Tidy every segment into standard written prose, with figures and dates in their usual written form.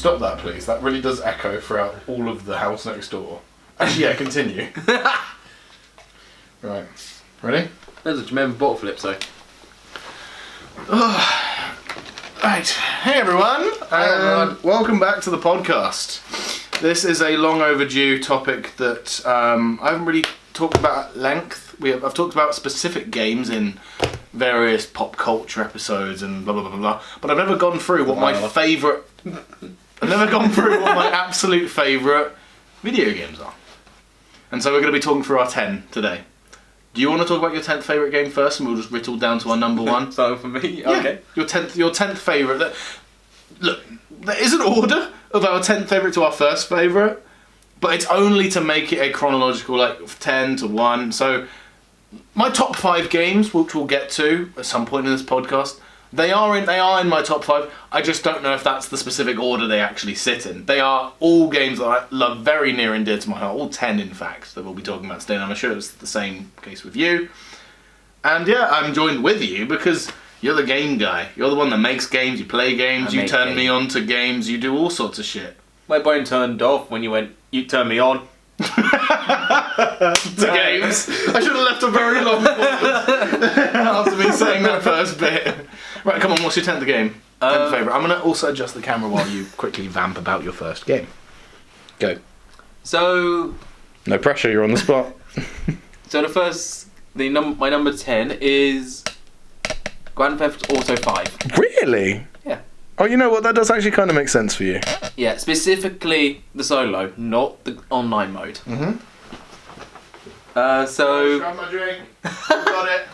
stop that, please? That really does echo throughout all of the house next door. Actually, yeah, continue. Right. Ready? There's a Jamaican bottle flip, so. Right. Hey, everyone. And welcome back to the podcast. This is a long overdue topic that I haven't really talked about at length. I've talked about specific games in various pop culture episodes and blah blah blah blah. But I've never gone through what my favourite. I've never gone through what my absolute favourite video games are. And so we're going to be talking through our 10 today. Do you want to talk about your 10th favourite game first, and we'll just whittle down to our number one? Starting for me? Yeah. Okay. Your 10th favourite. Look, there is an order of our 10th favourite to our first favourite, but it's only to make it a chronological, like 10 to 1. So my top 5 games, which we'll get to at some point in this podcast, they are in my top 5. I just don't know if that's the specific order they actually sit in. They are all games that I love very near and dear to my heart. All 10, in fact, that we'll be talking about today. And I'm sure it's the same case with you. And yeah, I'm joined with you because you're the game guy. You're the one that makes games, you play games, you turn me on to games, you do all sorts of shit. My brain turned off when you turned me on. To games. I should have left a very long pause after me saying that first bit. Right, come on, what's your 10th game? 10th favourite. I'm going to also adjust the camera while you quickly vamp about your first game. Go. So... No pressure, you're on the spot. So my number 10 is Grand Theft Auto 5. Really? Yeah. Oh, you know what? That does actually kind of make sense for you. Yeah, specifically the solo, not the online mode. Mm-hmm. So... Grab my drink. Got it.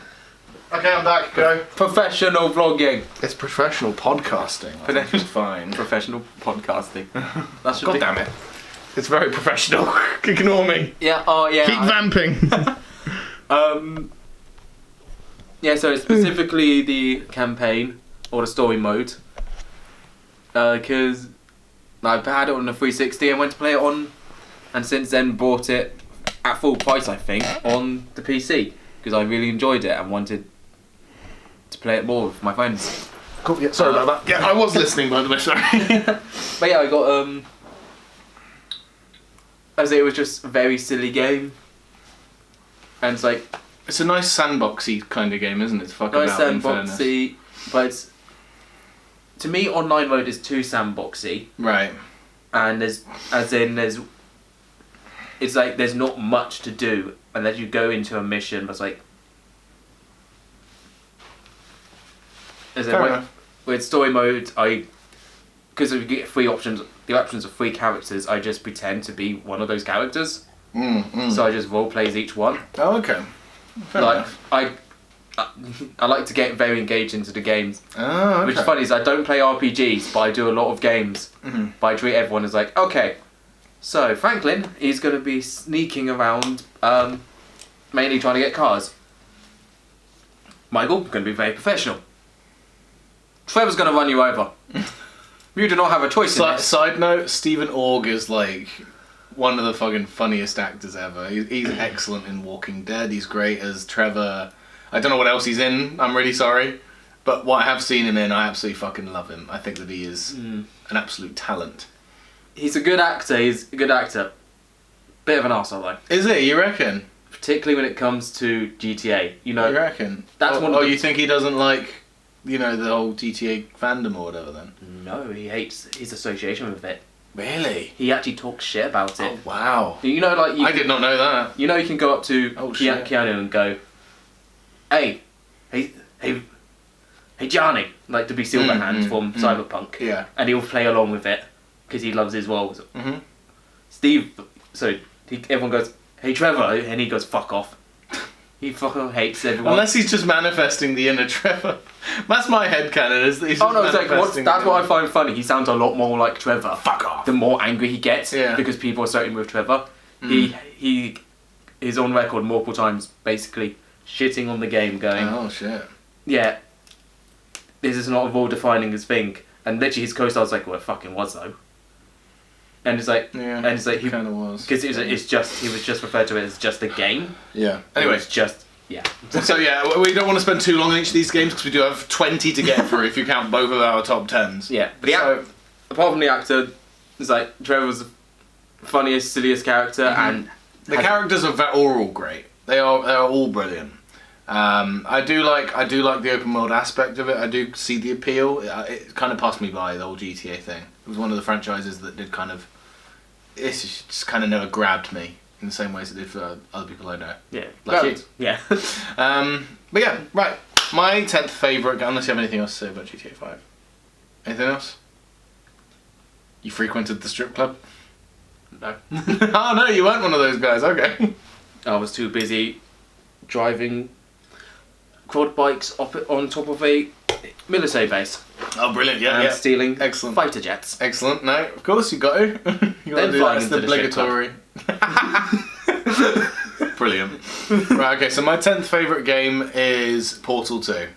Okay, I'm back. Go. Professional vlogging. It's professional podcasting. I think it's fine. Professional podcasting. That should God be... damn it. It's very professional. Ignore me. Yeah, oh yeah. Keep vamping. Yeah, so it's specifically the campaign or the story mode. Because I've had it on the 360 and went to play it on, and since then bought it at full price, I think, on the PC because I really enjoyed it and wanted to play it more with my friends. Cool. Yeah, sorry about that. Yeah, I was listening, by the way. Sorry. But yeah, I got as it was just a very silly game, and it's like it's a nice sandboxy kind of game, isn't it? To fuck nice about, in sandboxy, but it's, to me, online mode is too sandboxy. Right. And it's like there's not much to do unless you go into a mission, but it's like with story mode, because you get the options of 3 characters, I just pretend to be one of those characters. So I just role plays each one. Oh, okay. Fair enough. I like to get very engaged into the games. Oh, okay. Which is funny is I don't play RPGs, but I do a lot of games. Mm-hmm. But I treat everyone as like, okay, so Franklin is going to be sneaking around, mainly trying to get cars. Michael, going to be very professional. Trevor's going to run you over. You do not have a choice in this. Side note, Stephen Org is like one of the fucking funniest actors ever. He's excellent in Walking Dead. He's great as Trevor. I don't know what else he's in, I'm really sorry. But what I have seen him in, I absolutely fucking love him. I think that he is an absolute talent. He's a good actor, Bit of an arsehole though. Is he? You reckon? Particularly when it comes to GTA. You know, You reckon? That's one of the... you think he doesn't like, the whole GTA fandom or whatever then? No, he hates his association with it. Really? He actually talks shit about it. Oh, wow. You know, like... I did not know that. You know you can go up to Keanu and go, hey Johnny, like to be Silverhand from Cyberpunk. Yeah. And he'll play along with it because he loves his roles. Mm-hmm. Steve, everyone goes, hey Trevor, and he goes, fuck off. He fucking hates everyone. Unless he's just manifesting the inner Trevor. That's my headcanon. Is that he's just that's what I find funny. He sounds a lot more like Trevor. Fuck off. The more angry he gets, Yeah. because people associate him with Trevor. He is on record multiple times, basically shitting on the game, going, oh shit. Yeah, this is not a role defining his thing. And literally his co-star's like, well, it fucking was though. And it's like, he kind of was. Because he was just referred to it as just a game. Yeah. Anyway, it's just, yeah. So yeah, we don't want to spend too long on each of these games because we do have 20 to get through if you count both of our top 10s. Yeah, but apart from the actor, It's like Trevor's the funniest, silliest character, and The characters are all great. They are all brilliant. I do like the open world aspect of it. I do see the appeal. It kind of passed me by, the whole GTA thing. It was one of the franchises that did kind of. It just kind of never grabbed me in the same ways it did for other people I know. Yeah. Like you. Yeah. But yeah, right. My 10th favourite, unless you have anything else to say about GTA 5. Anything else? You frequented the strip club? No. Oh no, you weren't one of those guys, okay. I was too busy driving quad bikes on top of a military base Oh brilliant, yeah, and yeah. stealing Excellent. fighter jets. Excellent, no, of course you got to. You got Then to do flying that, into it's the strip obligatory. Brilliant. Right, okay, so my 10th favourite game is Portal 2.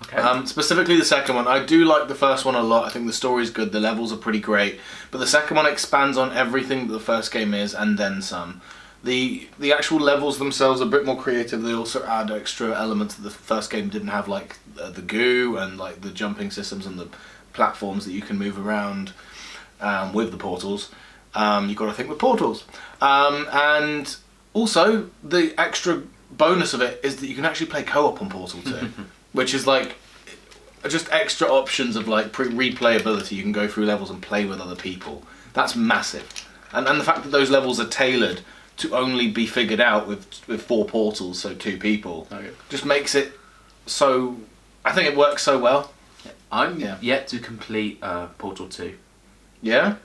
Okay. Specifically the second one. I do like the first one a lot. I think the story's good, the levels are pretty great. But the second one expands on everything that the first game is, and then some. The actual levels themselves are a bit more creative. They also add extra elements that the first game didn't have, like the goo and like the jumping systems and the platforms that you can move around with the portals. You've got to think with portals. And also, the extra bonus of it is that you can actually play co-op on Portal 2. Which is like just extra options of like replayability. You can go through levels and play with other people. That's massive. And the fact that those levels are tailored to only be figured out with 4 portals, so 2 people, just makes it so... I think it works so well. I'm yet to complete Portal 2. Yeah?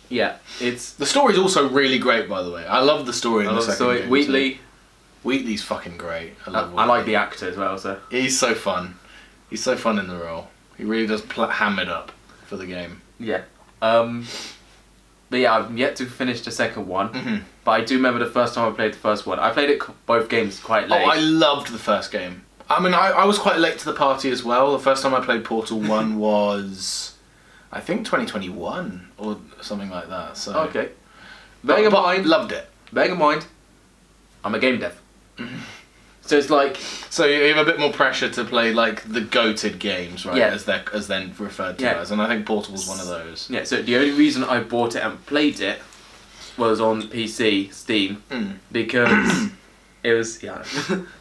Yeah, it's... The story's also really great, by the way. I love the story in the second game. Wheatley... Wheatley's fucking great. I like the actor as well, so... He's so fun. He's so fun in the role. He really does ham it up for the game. Yeah. But yeah, I've yet to finish the second one. Mm-hmm. But I do remember the first time I played the first one. I played it both games quite late. Oh, I loved the first game. I mean, I was quite late to the party as well. The first time I played Portal 1 was, I think, 2021 or something like that. So Okay. Bearing in mind, loved it. bearing in mind, I'm a game dev. So it's like... So you have a bit more pressure to play like the goated games, right? Yeah. As then referred to Yeah. as, and I think Portal was one of those. Yeah, so the only reason I bought it and played it was on PC, Steam, because it was... Yeah.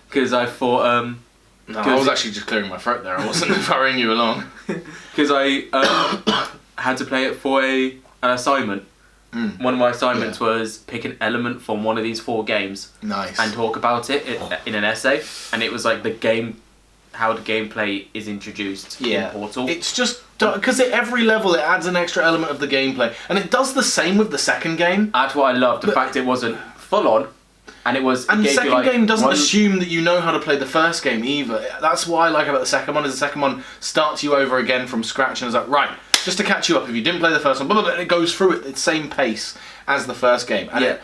Because I thought... No, I was actually just clearing my throat there. I wasn't hurrying you along. Because I had to play it for an assignment. One of my assignments was pick an element from one of these 4 games Nice. and talk about it in an essay. And it was like the game, how the gameplay is introduced in Portal. It's just because at every level it adds an extra element of the gameplay, and it does the same with the second game. That's what I loved. The fact it wasn't full on, and it was. And the second game doesn't assume that you know how to play the first game either. That's what I like about the second one. Is the second one starts you over again from scratch and is like, right, just to catch you up. If you didn't play the first one, blah, blah, blah, and it goes through at the same pace as the first game. And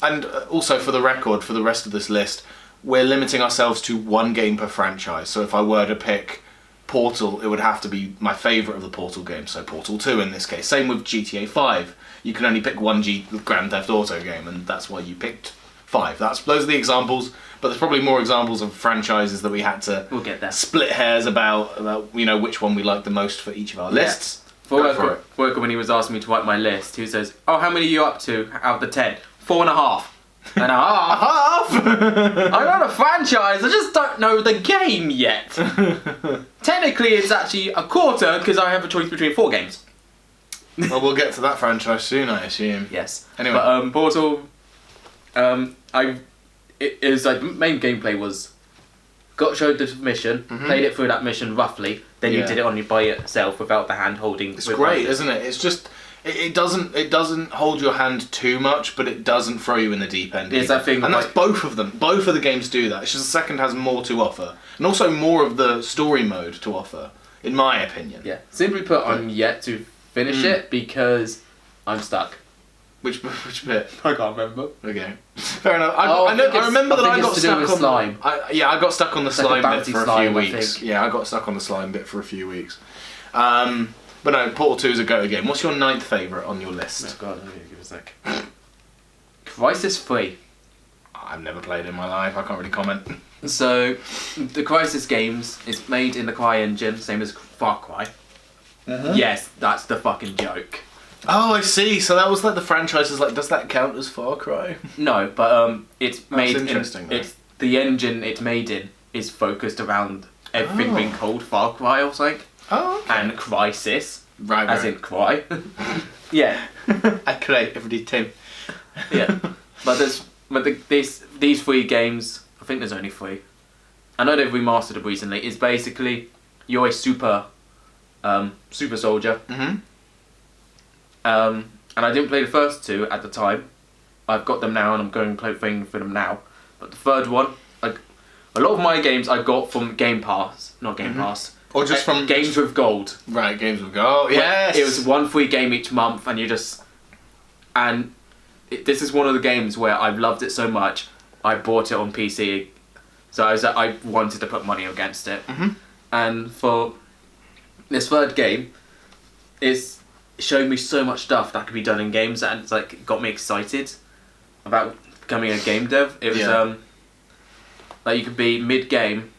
and also for the record, for the rest of this list, we're limiting ourselves to 1 game per franchise. So if I were to pick Portal, it would have to be my favourite of the Portal games. So Portal 2 in this case. Same with GTA 5. You can only pick 1 Grand Theft Auto game, and that's why you picked 5. Those are the examples, but there's probably more examples of franchises that we had to split hairs about which one we like the most for each of our lists. For Worker, when he was asking me to write my list, he says, "Oh, how many are you up to out of the 10? 4.5. And a half. I'm not a franchise. I just don't know the game yet. Technically, it's actually a quarter because I have a choice between 4 games. Well, we'll get to that franchise soon, I assume. Yes. Anyway, but Portal, it is like main gameplay was got showed the mission, played it through that mission roughly, then you did it by itself without the hand holding. It's great, isn't it? It's just it doesn't hold your hand too much, but it doesn't throw you in the deep end. It's that thing, and that's both of them. Both of the games do that. It's just the second has more to offer, and also more of the story mode to offer, in my opinion. Yeah. Simply put, I'm yet to finish it because I'm stuck. Which bit? I can't remember. Okay, fair enough. I remember that I got stuck on slime. I got stuck on the slime bit for a few weeks. I Yeah, I got stuck on the slime bit for a few weeks. But no, Portal 2 is a go game. What's your 9th favourite on your list? Oh god, let me give a sec. Crysis 3. I've never played it in my life. I can't really comment. So, the Crysis games is made in the CryEngine, same as Far Cry. Yes, that's the fucking joke. Oh, I see. So that was like the franchise is like, does that count as Far Cry? No, but it's made. interesting, though. It's the engine it's made in is focused around everything being called Far Cry or something, Oh, okay. and Crysis, Right, as in cry. Yeah, I cry every time. yeah. These 3 games. I think there's only 3. I know they've remastered it recently. It's basically you're a super soldier. Mm-hmm. And I didn't play the first 2 at the time. I've got them now, and I'm going to play for them now. But the third one, like a lot of my games, I got from Game Pass, not Game Pass, Or just from Games with Gold. Right, Games with Gold. Yes. It was 1 free game each month, and this is one of the games where I've loved it so much. I bought it on PC, so I wanted to put money against it. Mhm. And for this third game, it's showed me so much stuff that could be done in games, and it's like got me excited about becoming a game dev. It was Yeah. like you could be mid-game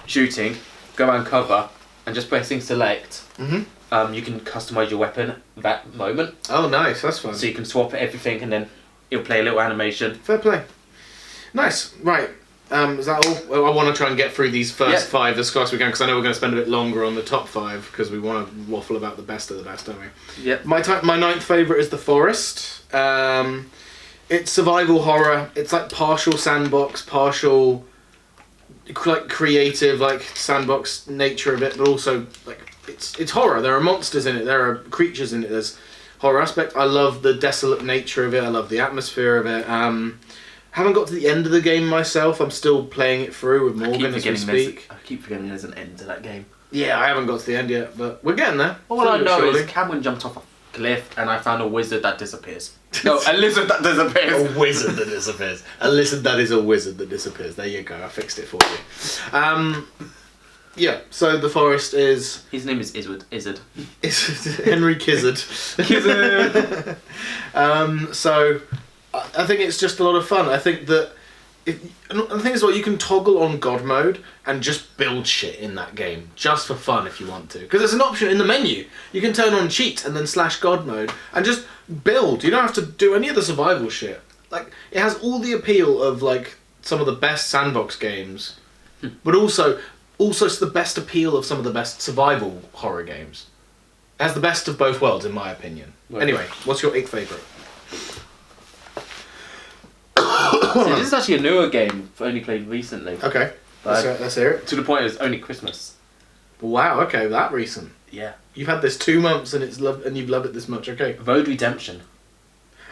shooting, go around cover, and just pressing select. Mm-hmm. You can customize your weapon at that moment, Oh, nice. That's fun. so you can swap everything, and then it'll play a little animation. Fair play. Nice. Right. Is that all? Well, I want to try and get through these first 5 as fast as we can, because I know we're going to spend a bit longer on the top 5, because we want to waffle about the best of the best, don't we? Yep. My 9th favourite is The Forest. It's survival horror. It's like partial sandbox, partial like creative, like sandbox nature of it, but also like it's horror. There are monsters in it. There are creatures in it. There's horror aspect. I love the desolate nature of it. I love the atmosphere of it. Haven't got to the end of the game myself. I'm still playing it through with Morgan as we speak. I keep forgetting there's an end to that game. Yeah, I haven't got to the end yet, but we're getting there. All I know Surely. is Cameron jumped off a cliff, and I found a wizard that disappears. No, a lizard that disappears. A wizard that disappears. That is a wizard that disappears. There you go. I fixed it for you. Yeah. So The Forest is His name is Izzard. Henry Kizzard. So I think it's just a lot of fun. I think that the thing is, well, you can toggle on God mode and just build shit in that game just for fun if you want to. Because there's an option in the menu. You can turn on cheat and then /God mode and just build. You don't have to do any of the survival shit. Like, it has all the appeal of like some of the best sandbox games, but also it's the best appeal of some of the best survival horror games. It has the best of both worlds, in my opinion. Right. Anyway, what's your 8th favourite? So this is actually a newer game I've only played recently. Okay, let's hear it. To the point it's only Christmas. Wow, okay, that recent. Yeah. You've had this 2 months and you've loved it this much, okay. Road Redemption.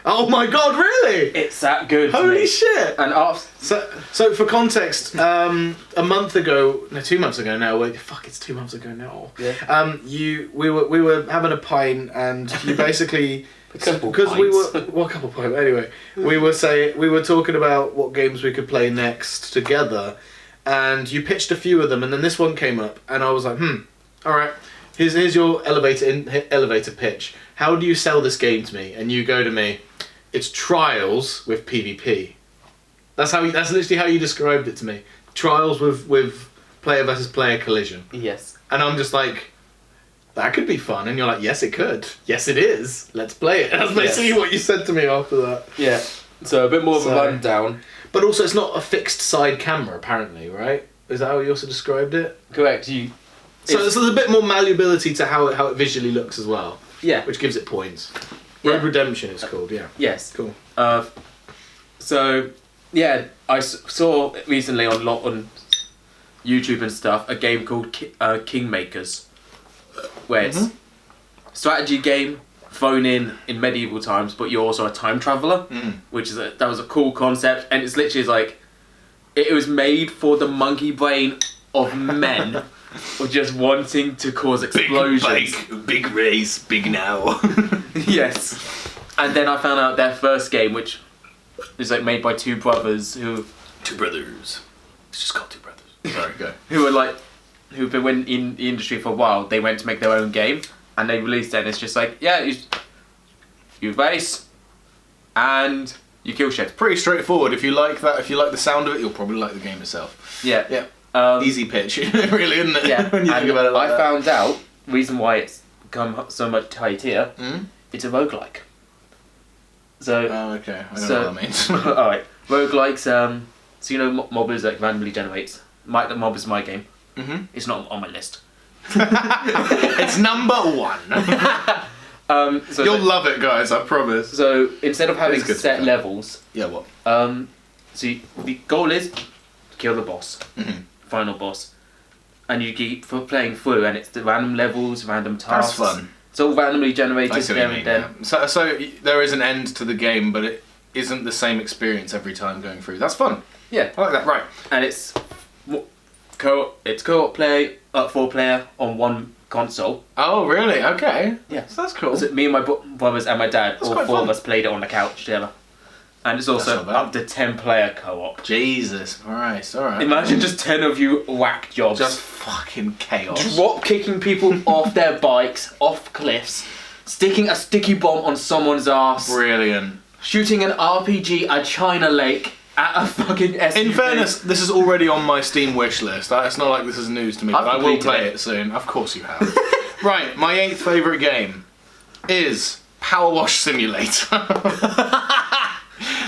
Oh my god, really? It's that good. Holy shit! And after, So for context, a month ago, no, 2 months ago now. Wait, fuck, it's 2 months ago now. Yeah. We were having a pint, and you basically A couple because we pints. were well, a couple pints. Anyway, we were talking about what games we could play next together, and you pitched a few of them, and then this one came up, and I was like, all right. Here's your elevator pitch. How do you sell this game to me? And you go to me, it's Trials with PvP. That's literally how you described it to me. Trials with player versus player collision. yes. And I'm just like, that could be fun. And you're like, yes, it could. Yes, it is. Let's play it. That's basically what you said to me after that. Yeah. So a bit more of a So- rundown. But also, it's not a fixed side camera, apparently, right? Is that how you also described it? Correct. So there's a bit more malleability to how it visually looks as well, Yeah. which gives it points. Yeah. Road Redemption, it's called, yeah. Yes. Cool. So, yeah, I saw recently on YouTube and stuff a game called Kingmakers, where it's strategy game thrown in medieval times, but you're also a time traveler, which is that was a cool concept, and it's literally like it was made for the monkey brain of men. Or just wanting to cause explosions. Big race, big now. Yes. And then I found out their first game, which is like made by two brothers Two brothers. It's just called Two Brothers. Sorry, go. who've been in the industry for a while. They went to make their own game, and they released it. And it's just like, yeah, you race, and you kill shit. Pretty straightforward. If you like that, if you like the sound of it, you'll probably like the game itself. Yeah. Yeah. Um, Easy pitch, really, isn't it? Yeah. when you and think about it like I that. found out reason why it's become so much tighter it's a roguelike. So, Oh, okay. I don't So- know what that means. alright, roguelikes, so you know Mobbers that randomly generates. Mob is my game. Mhm. It's not on my list. It's number 1. So You'll love it, guys. I promise. So instead of having It's good to set be levels, Yeah. What? the goal is to kill the boss, Mhm. final boss, and you keep playing through, and it's the random levels, random tasks. That's fun. It's all randomly generated I see what there you and mean. then. Yeah. So there is an end to the game, but it isn't the same experience every time going through. That's fun. Yeah, I like that. Right. and it's co-op play, 4-player on one console. Oh, really? Okay. Yeah. So that's cool. So me and my brothers and my dad, That's all quite 4 of fun. us played it on the couch together. And it's also not bad. up to 10-player co-op. Jesus Christ. All right. Imagine just 10 of you whack jobs. Just fucking chaos. Drop kicking people off their bikes, off cliffs, sticking a sticky bomb on someone's ass, Brilliant. shooting an RPG at China Lake at a fucking SUV. In fairness, this is already on my Steam wish list. It's not like this is news to me, I've but I will completed play it. it soon. Of course you have. Right, my 8th favourite game is Power Wash Simulator.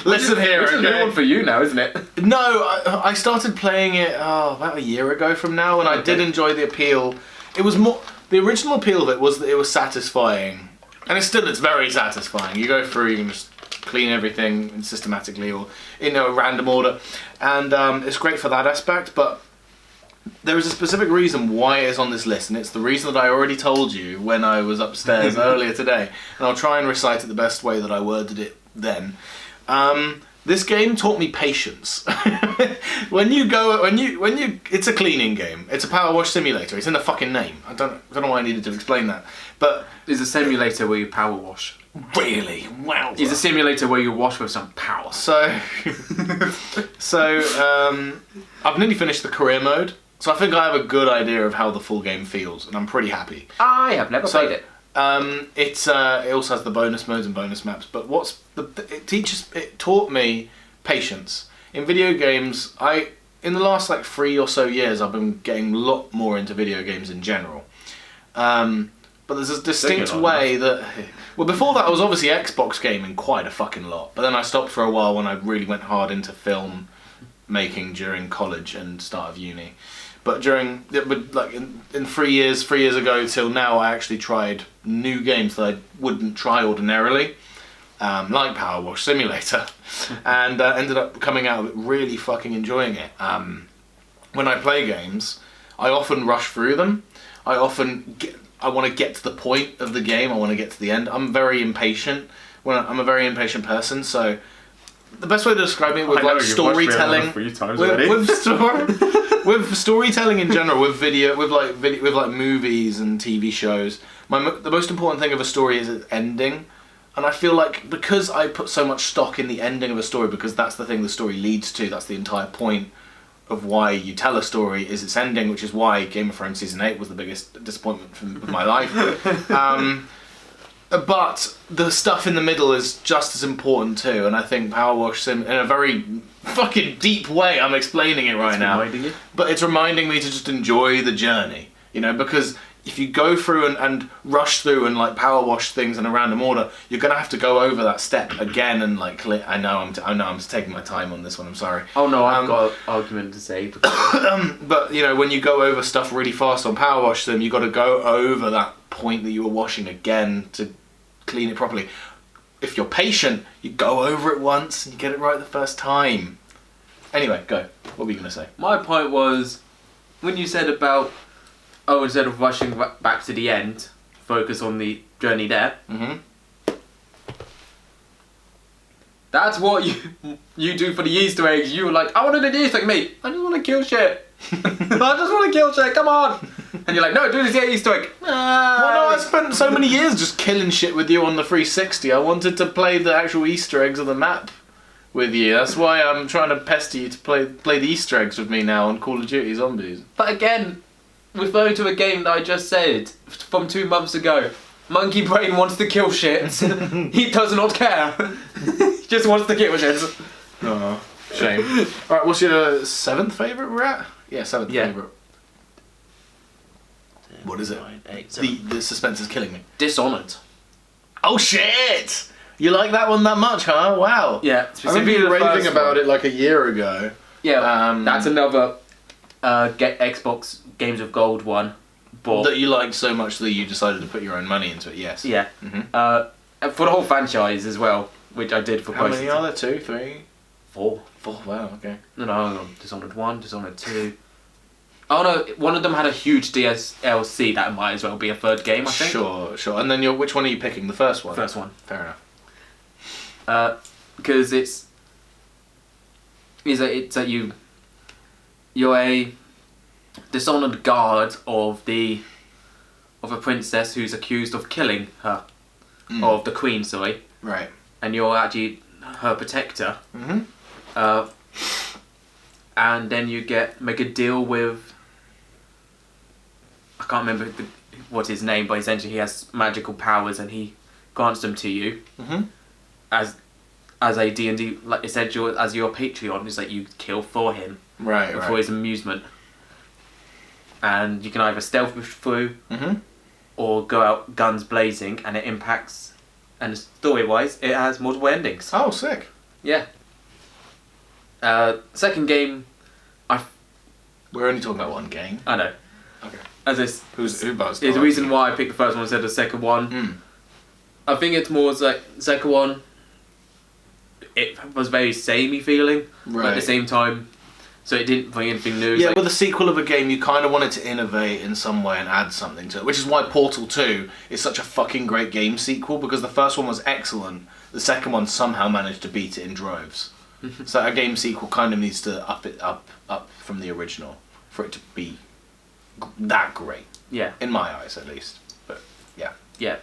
Listen here, Which is a new okay? one for you now, isn't it? No, I started playing it about a year ago from now, and I did Okay. enjoy the appeal. It was more the original appeal of it was that it was satisfying, and it's very satisfying. You go through, you can just clean everything systematically or in a random order, and it's great for that aspect. But there is a specific reason why it is on this list, and it's the reason that I already told you when I was upstairs earlier today, and I'll try and recite it the best way that I worded it then. This game taught me patience. It's a cleaning game. It's a power wash simulator. It's in the fucking name. I don't know why I needed to explain that, but It's a simulator where you power wash. really, wow. It's a simulator where you wash with some power. So, I've nearly finished the career mode, so I think I have a good idea of how the full game feels, and I'm pretty happy. I have never played it. It also has the bonus modes and bonus maps, but it taught me patience. In video games, in the last 3 or so years, I've been getting a lot more into video games in general. But there's a distinct way that... Well, before that I was obviously Xbox gaming quite a fucking lot, but then I stopped for a while when I really went hard into film making during college and start of uni. But in 3 years ago till now, I actually tried new games that I wouldn't try ordinarily, like Power Wash Simulator, and ended up coming out of it really fucking enjoying it. When I play games, I often rush through them. I want to get to the point of the game. I want to get to the end. I'm very impatient. I'm a very impatient person, so the best way to describe it with storytelling, with storytelling in general, with movies and TV shows, the most important thing of a story is its ending. And I feel like because I put so much stock in the ending of a story, because that's the thing the story leads to, that's the entire point of why you tell a story is its ending, which is why Game of Thrones Season 8 was the biggest disappointment of my life. But the stuff in the middle is just as important too, and I think Power Wash Sim, in a very fucking deep way, I'm explaining it right now, but it's reminding me to just enjoy the journey, because if you go through and rush through and power wash things in a random order, you're gonna have to go over that step again and I know I'm taking my time on this one. I'm sorry. Oh no, I've got an argument to say. But when you go over stuff really fast on Power Wash Sim, you got to go over that point that you were washing again to clean it properly. If you're patient, you go over it once and you get it right the first time. Anyway, go. What were you gonna say? My point was, when you said about, instead of rushing back to the end, focus on the journey there. Mm-hmm. That's what you do for the Easter eggs. You were like, I want to do the Easter egg, mate. I just want to kill shit. I just want to kill shit. Come on. And you're like, no, do this Easter egg. Well, no, I spent so many years just killing shit with you on the 360. I wanted to play the actual Easter eggs of the map with you. That's why I'm trying to pester you to play the Easter eggs with me now on Call of Duty Zombies. But again, referring to a game that I just said from 2 months ago, Monkey Brain wants to kill shit. He does not care. He just wants to kill shit. Oh, shame. Alright, what's your 7th favourite we're at? Yeah, 7th favourite. What is it? 9, 8, The suspense is killing me. Dishonored. Oh shit! You like that one that much, huh? Wow. Yeah, I remember specifically you the raving first about one. it like a year ago. Yeah, that's another get Xbox Games of Gold one. But That you liked so much that you decided to put your own money into it, yes. yeah, Mm-hmm. for the whole franchise as well, which I did for How most. many are there? 2, 3? 4. 4, wow, okay. No, hang on. Dishonored 1, Dishonored 2. Oh no, one of them had a huge DLC that might as well be a third game, I think. Sure. And then which one are you picking? The first one? First one. Fair enough. Because you're a dishonored guard of a princess who's accused of killing her, of the queen, sorry, Right. and you're actually her protector. Mm-hmm. And then you make a deal with, I can't remember what his name, but essentially he has magical powers and he grants them to you Mm-hmm. as a D&D, like essentially as your Patreon, is that you kill for him Right, for his amusement. And you can either stealth through Mm-hmm. or go out guns blazing, and it impacts, and story-wise, it has multiple endings. Oh, sick. Yeah. Second game, We're only talking about one game. I know. Okay. As this Who buzzed? is the reason why I picked the first one instead of the second one. Mm. I think it's more like the second one. It was very samey feeling, but at the Right. same time, so it didn't bring anything new. Yeah, Like, with a sequel of a game, you kind of wanted to innovate in some way and add something to it, which is why Portal 2 is such a fucking great game sequel, because the first one was excellent, the second one somehow managed to beat it in droves. So a game sequel kind of needs to up it up from the original for it to be that great, yeah, in my eyes at least. But yeah. yeah.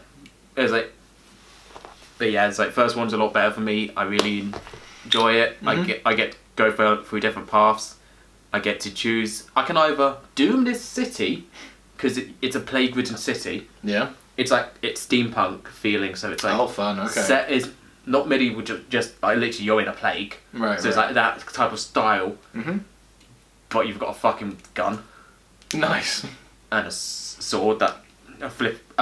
It was like, but yeah, it's like first one's a lot better for me. I really enjoy it. Mhm. I get to go through different paths. I get to choose. I can either doom this city because it's a plague-ridden city. Yeah. It's like it's steampunk feeling, so it's like Oh, fun. Okay. set is not medieval, just like literally you're in a plague. Right. So it's like that type of style, Mm-hmm. but you've got a fucking gun Nice. and a sword a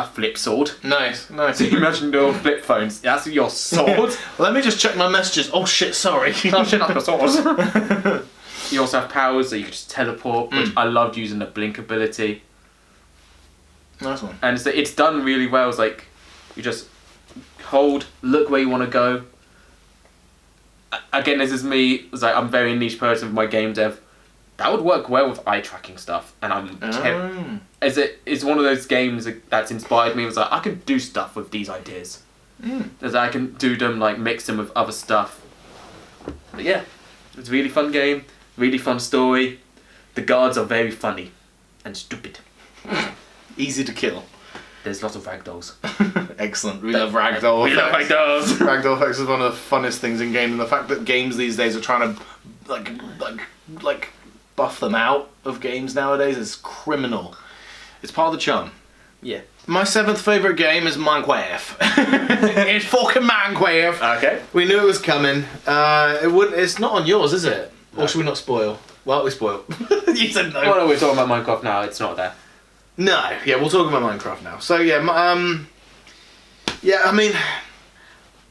flip sword. Nice. So you imagine your flip phones. That's your sword. Let me just check my messages. Oh shit, sorry. Oh shit, not your sword. You also have powers that you can just teleport, which I loved using the blink ability. Nice one. And it's done really well. It's like you just hold, look where you want to go. Again, this is me. It's like I'm a very niche person with my game dev. That would work well with eye tracking stuff, and it's one of those games that's inspired me. It was like I could do stuff with these ideas. As I can do them, like mix them with other stuff. But yeah, it's a really fun game, really fun story. The guards are very funny and stupid. Easy to kill. There's lots of ragdolls. Excellent. We love ragdoll We love effects. ragdolls. Ragdoll effects is one of the funnest things in games, and the fact that games these days are trying to like buff them out of games nowadays is criminal. It's part of the charm. Yeah. My 7th favourite game is Minecraft. It's fucking Minecraft. Okay. We knew it was coming. It's not on yours, is it? Or should we not spoil? Well, we spoil. You said no. Well, no, we're talking about Minecraft now. It's not there. No, yeah, we'll talk about Minecraft now. So yeah, I mean,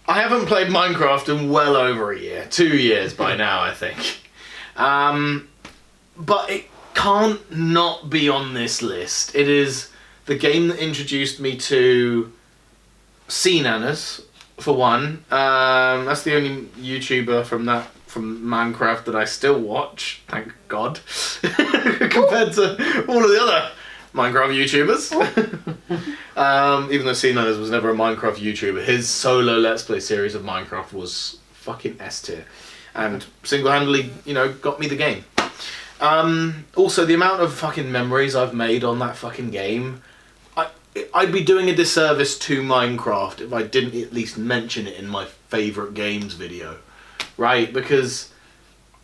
I haven't played Minecraft in well over a year, 2 years by now, I think. But it can't not be on this list. It is the game that introduced me to Sea Nanas, for one. That's the only YouTuber from Minecraft that I still watch, thank God, compared to all of the other Minecraft YouTubers. Even though Sea Nanas was never a Minecraft YouTuber, his solo Let's Play series of Minecraft was fucking S tier, and single-handedly, got me the game. Also, the amount of fucking memories I've made on that fucking game, I'd be doing a disservice to Minecraft if I didn't at least mention it in my favourite games video, right? Because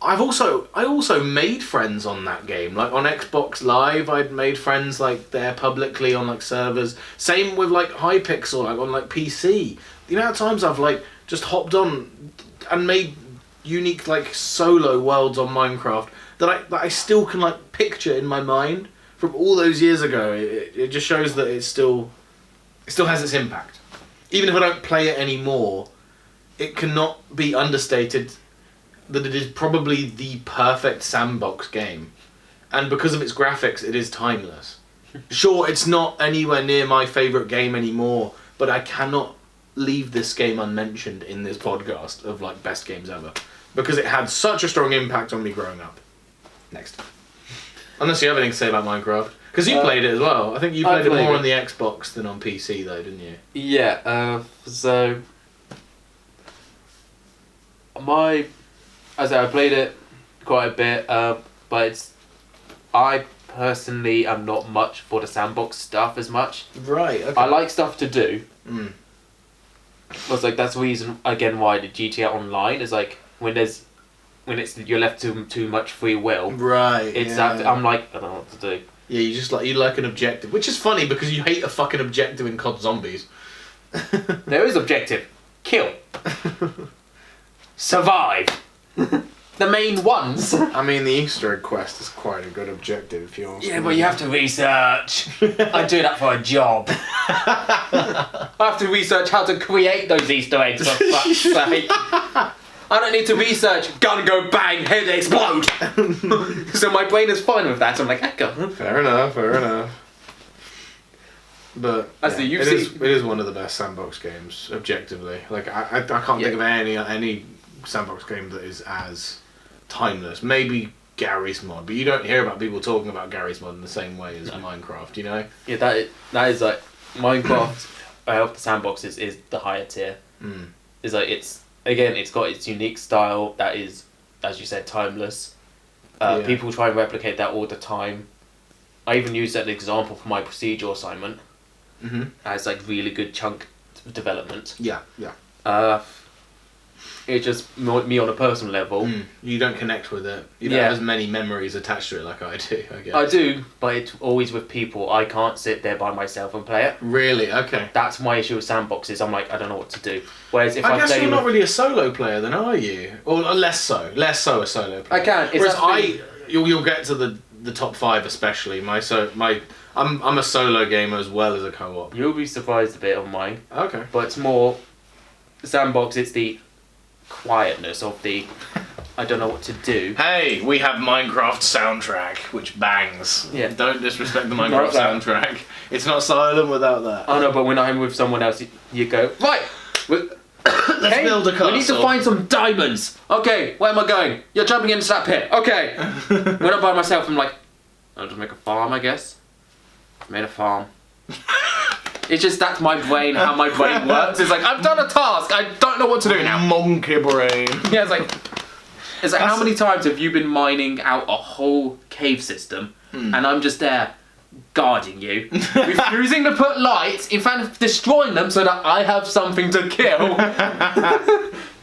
I also made friends on that game. Like on Xbox Live, I'd made friends like there publicly on like servers. Same with like Hypixel, like on like PC. The amount of times I've like just hopped on and made unique like solo worlds on Minecraft that I still can like picture in my mind from all those years ago. It just shows that it still has its impact, even if I don't play it anymore, it cannot be understated that it is probably the perfect sandbox game. And because of its graphics, it is timeless. Sure, it's not anywhere near my favourite game anymore, but I cannot leave this game unmentioned in this podcast of like best games ever. Because it had such a strong impact on me growing up. Next. Unless you have anything to say about Minecraft. Because you played it as well. I think you played it more on the Xbox than on PC though, didn't you? Yeah, so I played it quite a bit, but I personally am not much for the sandbox stuff as much. Right, okay. I like stuff to do. Mm. It's like that's the reason again why the GTA Online is like when you're left to too much free will. Right. It's yeah. that I'm like I don't know what to do. Yeah, you like an objective, which is funny because you hate a fucking objective in COD Zombies. There is objective. Kill. Survive. The main ones. I mean, the Easter egg quest is quite a good objective if you ask Yeah, me. but you have to research. I do that for a job. I have to research how to create those Easter eggs, for fuck's sake. I don't need to research gun go bang, head explode. So my brain is fine with that. I'm like, heck, Fair enough. But As the it UFC is one of the best sandbox games, objectively. Like I can't think of any sandbox game that is as timeless. Maybe Garry's Mod, but you don't hear about people talking about Garry's Mod in the same way as Minecraft, you know? Yeah, that is like Minecraft. The sandbox is the higher tier. Mm. It's like it's got its unique style that is, as you said, timeless. People try and replicate that all the time. I even used that as an example for my procedural assignment. Mm-hmm. As like really good chunk development. Yeah. It's just me on a personal level. You don't connect with it. You don't have as many memories attached to it like I do, I guess. I do, but it's always with people. I can't sit there by myself and play it. Really? Okay. That's my issue with sandboxes. I'm like, I don't know what to do. Whereas if I guess play you're with... not really a solo player then, are you? Or less so a solo player. I can. Whereas you'll get to the top 5 especially. I'm a solo gamer as well as a co-op. You'll be surprised a bit on mine. Okay. But it's more sandbox. It's the quietness of the I don't know what to do. Hey, we have Minecraft soundtrack, which bangs. Yeah. Don't disrespect the Minecraft soundtrack. It's not silent without that. Oh no, but when I'm with someone else, you go, right, Let's build a castle. we need to find some diamonds. Okay, where am I going? You're jumping into that pit. Okay. When I'm by myself, I'm like, I'll just make a farm, I guess. Made a farm. It's just that's my brain, how my brain works. It's like, I've done a task, I don't know what to do now. Monkey brain. Yeah, it's like how many times have you been mining out a whole cave system and I'm just there guarding you, refusing to put lights, in fact destroying them so that I have something to kill.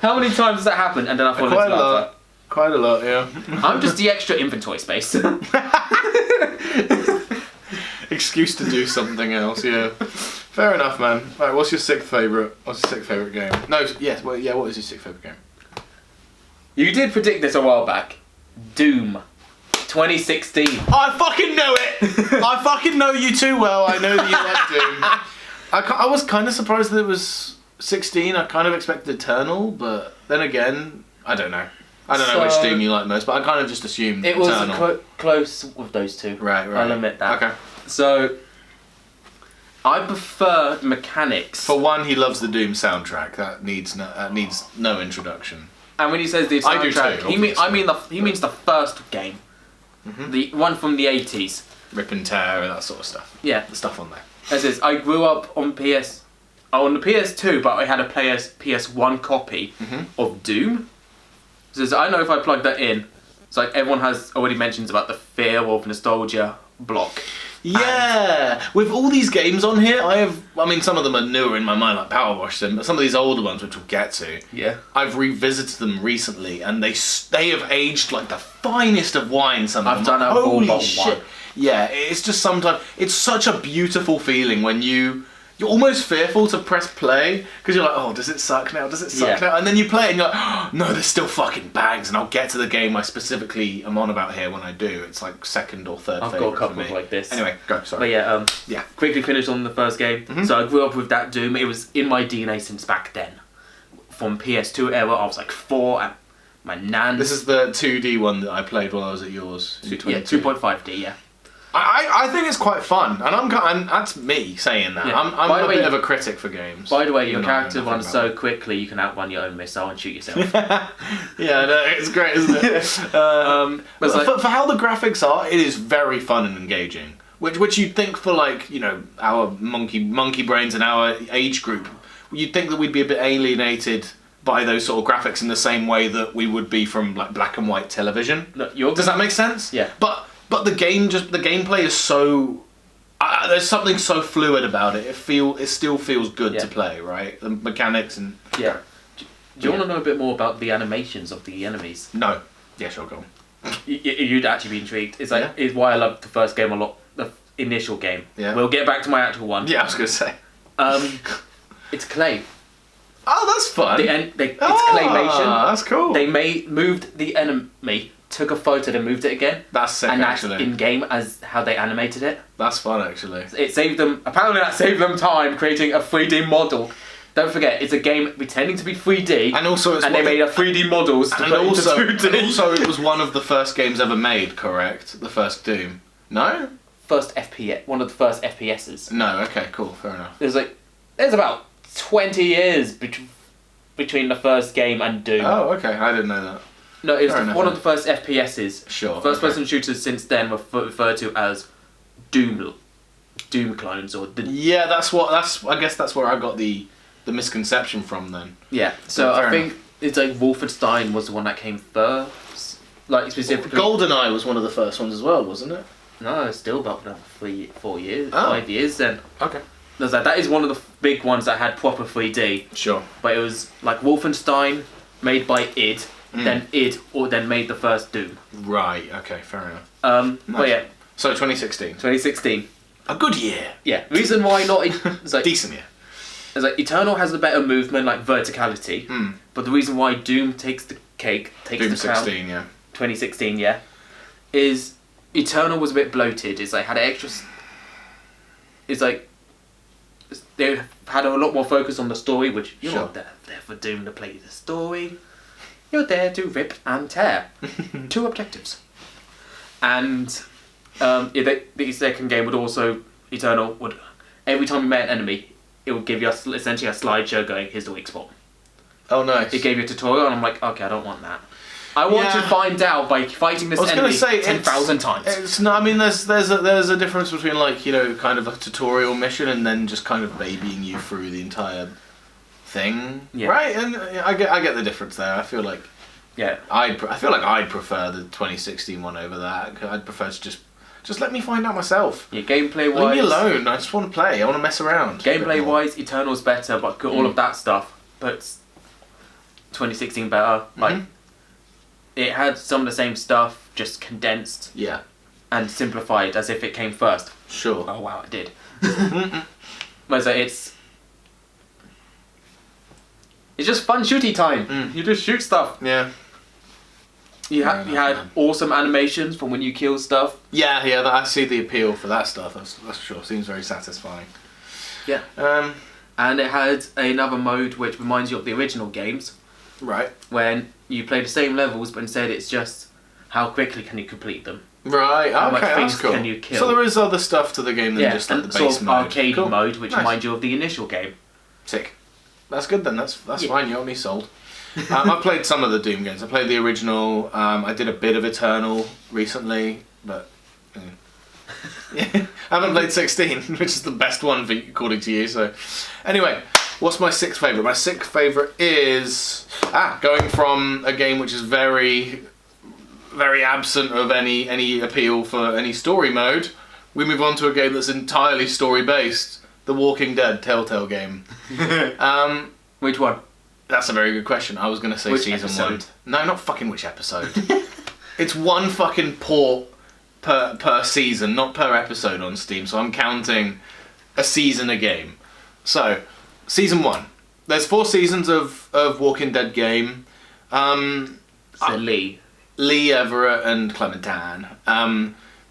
How many times does that happen? And then I fall into lava. Quite a lot, yeah. I'm just the extra inventory space. Excuse to do something else, yeah. Fair enough, man. Right, what's your sixth favourite game? No, yes, well, yeah, what is your sixth favourite game? You did predict this a while back. Doom. 2016. I fucking know it! I fucking know you too well. I know that you like Doom. I was kind of surprised that it was 16. I kind of expected Eternal, but then again, I don't know. I don't know which Doom you like most, but I kind of just assumed it was Eternal. close with those two. Right. I'll admit that. Okay. So, I prefer mechanics. For one, he loves the Doom soundtrack. That needs no introduction. And when he says the I do soundtrack, too, he means the first game, the one from the 80s. Rip and tear and that sort of stuff. Yeah. The stuff on there. As is, I grew up on the PS2, but I had a PS1 copy of Doom. So I know if I plug that in, it's like everyone has already mentions about the fear of nostalgia block. Yeah, with all these games on here, some of them are newer in my mind, like Power Wash Sim, but some of these older ones, which we'll get to, Yeah. I've revisited them recently, and they have aged like the finest of wine. Some of I've them. done a whole Holy bottle shit! wine. Yeah, it's just sometimes it's such a beautiful feeling when you you're almost fearful to press play because you're like, oh, does it suck now? Does it suck now? And then you play it and you're like, oh, no, there's still fucking bangs, and I'll get to the game I specifically am on about here when I do. It's like second or third I've favorite got a couple for me. of like this. Anyway, go. But Sorry. yeah, Yeah. quickly finished on the first game. Mm-hmm. So I grew up with that Doom. It was in my DNA since back then. From PS2 era, I was like 4 at my nan's. This is the 2D one that I played while I was at yours. in 22. 2.5D, yeah. I think it's quite fun, and that's me saying that. Yeah. I'm By the a way- bit of a critic for games. By the way, your Even though I know character nothing runs about so it. quickly you can outrun your own missile and shoot yourself. Yeah, no, it's great, isn't it? But it's like- for how the graphics are, it is very fun and engaging. Which you'd think for like, you know, our monkey brains and our age group, you'd think that we'd be a bit alienated by those sort of graphics in the same way that we would be from like black and white television. No, Does that make sense? Yeah. But the gameplay is so. There's something so fluid about it. It still feels good to Yeah. play, right? The mechanics and. Yeah. Do you want to know a bit more about the animations of the enemies? No. Yeah, sure, go on. You'd actually be intrigued. It's like Yeah. it's why I love the first game a lot. The initial game. Yeah. We'll get back to my actual one. Yeah, I was gonna say. It's clay. Oh, that's fun. It's claymation. That's cool. They moved the enemy, took a photo, then moved it again, That's sick, and that's actually. in game as how they animated it. That's fun, actually. It saved them. Apparently, that saved them time creating a 3D model. Don't forget, it's a game pretending to be 3D, And also, it's and they what- made a 3D models to And put also, into 2D. and also, it was one of the first games ever made. Correct? The first Doom. No. First FPS, one of the first FPSs. No. Okay. Cool. Fair enough. There's about 20 years between the first game and Doom. Oh, okay. I didn't know that. No, it was Fair enough, one of then. the first FPSs. Sure. First okay. person shooters since then were referred to as Doom clones or the Yeah, I guess that's where I got the misconception from then. yeah. So Fair I think it's like Wolfenstein was the one that came first, like specifically. GoldenEye was one of the first ones as well, wasn't it? No, it's still about another 4 years, Oh. 5 years. Then Okay. there's that is one of the big ones that had proper 3D, Sure. but it was like Wolfenstein made by id, then then made the first Doom. Right. Okay. Fair enough. But Nice. yeah, So 2016. 2016. A good year. Yeah, reason why not? It's like Decent year. It's like Eternal has the better movement, like verticality. But the reason why Doom takes the cake, takes Doom the crown, 16. Yeah. 2016, yeah, is Eternal was a bit bloated. It's like had extra. It's like they had a lot more focus on the story, which you're Sure. not there for Doom to play the story. You're there to rip and tear. Two objectives. And the second game would also Eternal would every time you met an enemy, it would give you essentially a slideshow going, here's the weak spot. Oh, nice. It gave you a tutorial, and I'm like, okay, I don't want that. I want Yeah. to find out by fighting this I was enemy gonna say 10,000 times. It's no, I mean, there's a difference between like, you know, kind of a tutorial mission and then just kind of babying you through the entire thing, Yeah. right? And I get the difference there. I feel like Yeah. I feel like I'd prefer the 2016 one over that. I'd prefer to just let me find out myself. Yeah, gameplay Leave wise. me alone. I just want to play. I want to mess around. a bit Gameplay more. wise, Eternal's better, but got all of that stuff. But 2016 better. Like, Mhm. it had some of the same stuff, just condensed Yeah, and simplified as if it came first. sure. Oh wow, it did. But so it's just fun shooty time. You just shoot stuff. Yeah. You Fair had enough, awesome animations from when you kill stuff. Yeah, I see the appeal for that stuff. That's sure. Seems very satisfying. Yeah. And it had another mode which reminds you of the original games, Right. when you play the same levels, but instead it's just how quickly can you complete them. Right, How much okay, things that's cool. can you kill? So there is other stuff to the game than just like and the sort base of mode. arcade Cool. mode, which Nice. reminds you of the initial game. Sick. That's good then. That's Yeah. fine. You got me sold. I played some of the Doom games. I played the original. I did a bit of Eternal recently, but yeah. I haven't played 16, which is the best one according to you. So, anyway, what's my sixth favorite? My sixth favorite is going from a game which is very, very absent of any appeal for any story mode. We move on to a game that's entirely story based. The Walking Dead Telltale game. Which one? That's a very good question. I was going to say Which season episode? 1. No, not fucking which episode. It's one fucking port per season, not per episode on Steam. So I'm counting a season a game. So, season 1. There's 4 seasons of Walking Dead game. So Lee. Lee, Everett, and Clementine.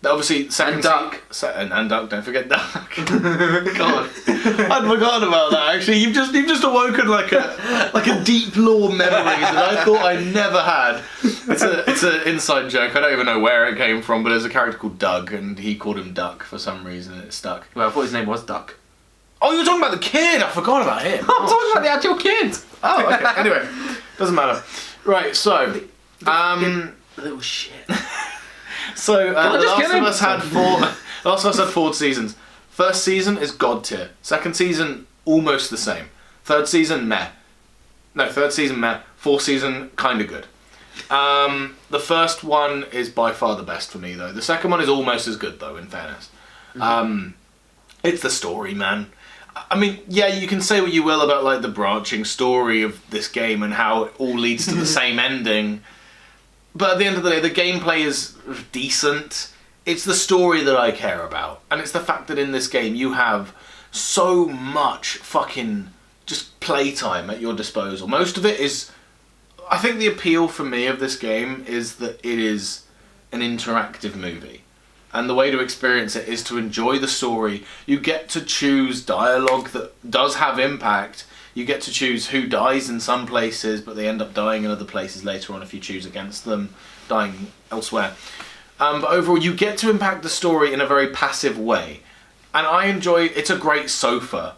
Obviously, second And Duck. And Duck. Don't forget Duck. God, I'd forgotten about that. Actually, you've just awoken like a deep lore memory that I thought I never had. It's an inside joke. I don't even know where it came from, but there's a character called Doug, and he called him Duck for some reason, and it stuck. Well, I thought his name was Duck. Oh, you were talking about the kid. I forgot about him. I'm talking about the actual kid. Oh, okay. Anyway, doesn't matter. Right. So, Little shit. So, I The just Last kill of him? Us had 4. The Last of Us had 4 seasons. First season is god tier. Second season almost the same. Third season meh. No, third season meh. Fourth season kind of good. The first one is by far the best for me though. The second one is almost as good though. In fairness, it's the story, man. I mean, yeah, you can say what you will about like the branching story of this game and how it all leads to the same ending. But at the end of the day, the gameplay is decent. It's the story that I care about. And it's the fact that in this game you have so much fucking just playtime at your disposal. Most of it is... I think the appeal for me of this game is that it is an interactive movie. And the way to experience it is to enjoy the story. You get to choose dialogue that does have impact. You get to choose who dies in some places, but they end up dying in other places later on if you choose against them, dying elsewhere. But overall, you get to impact the story in a very passive way. And I enjoy... It's a great sofa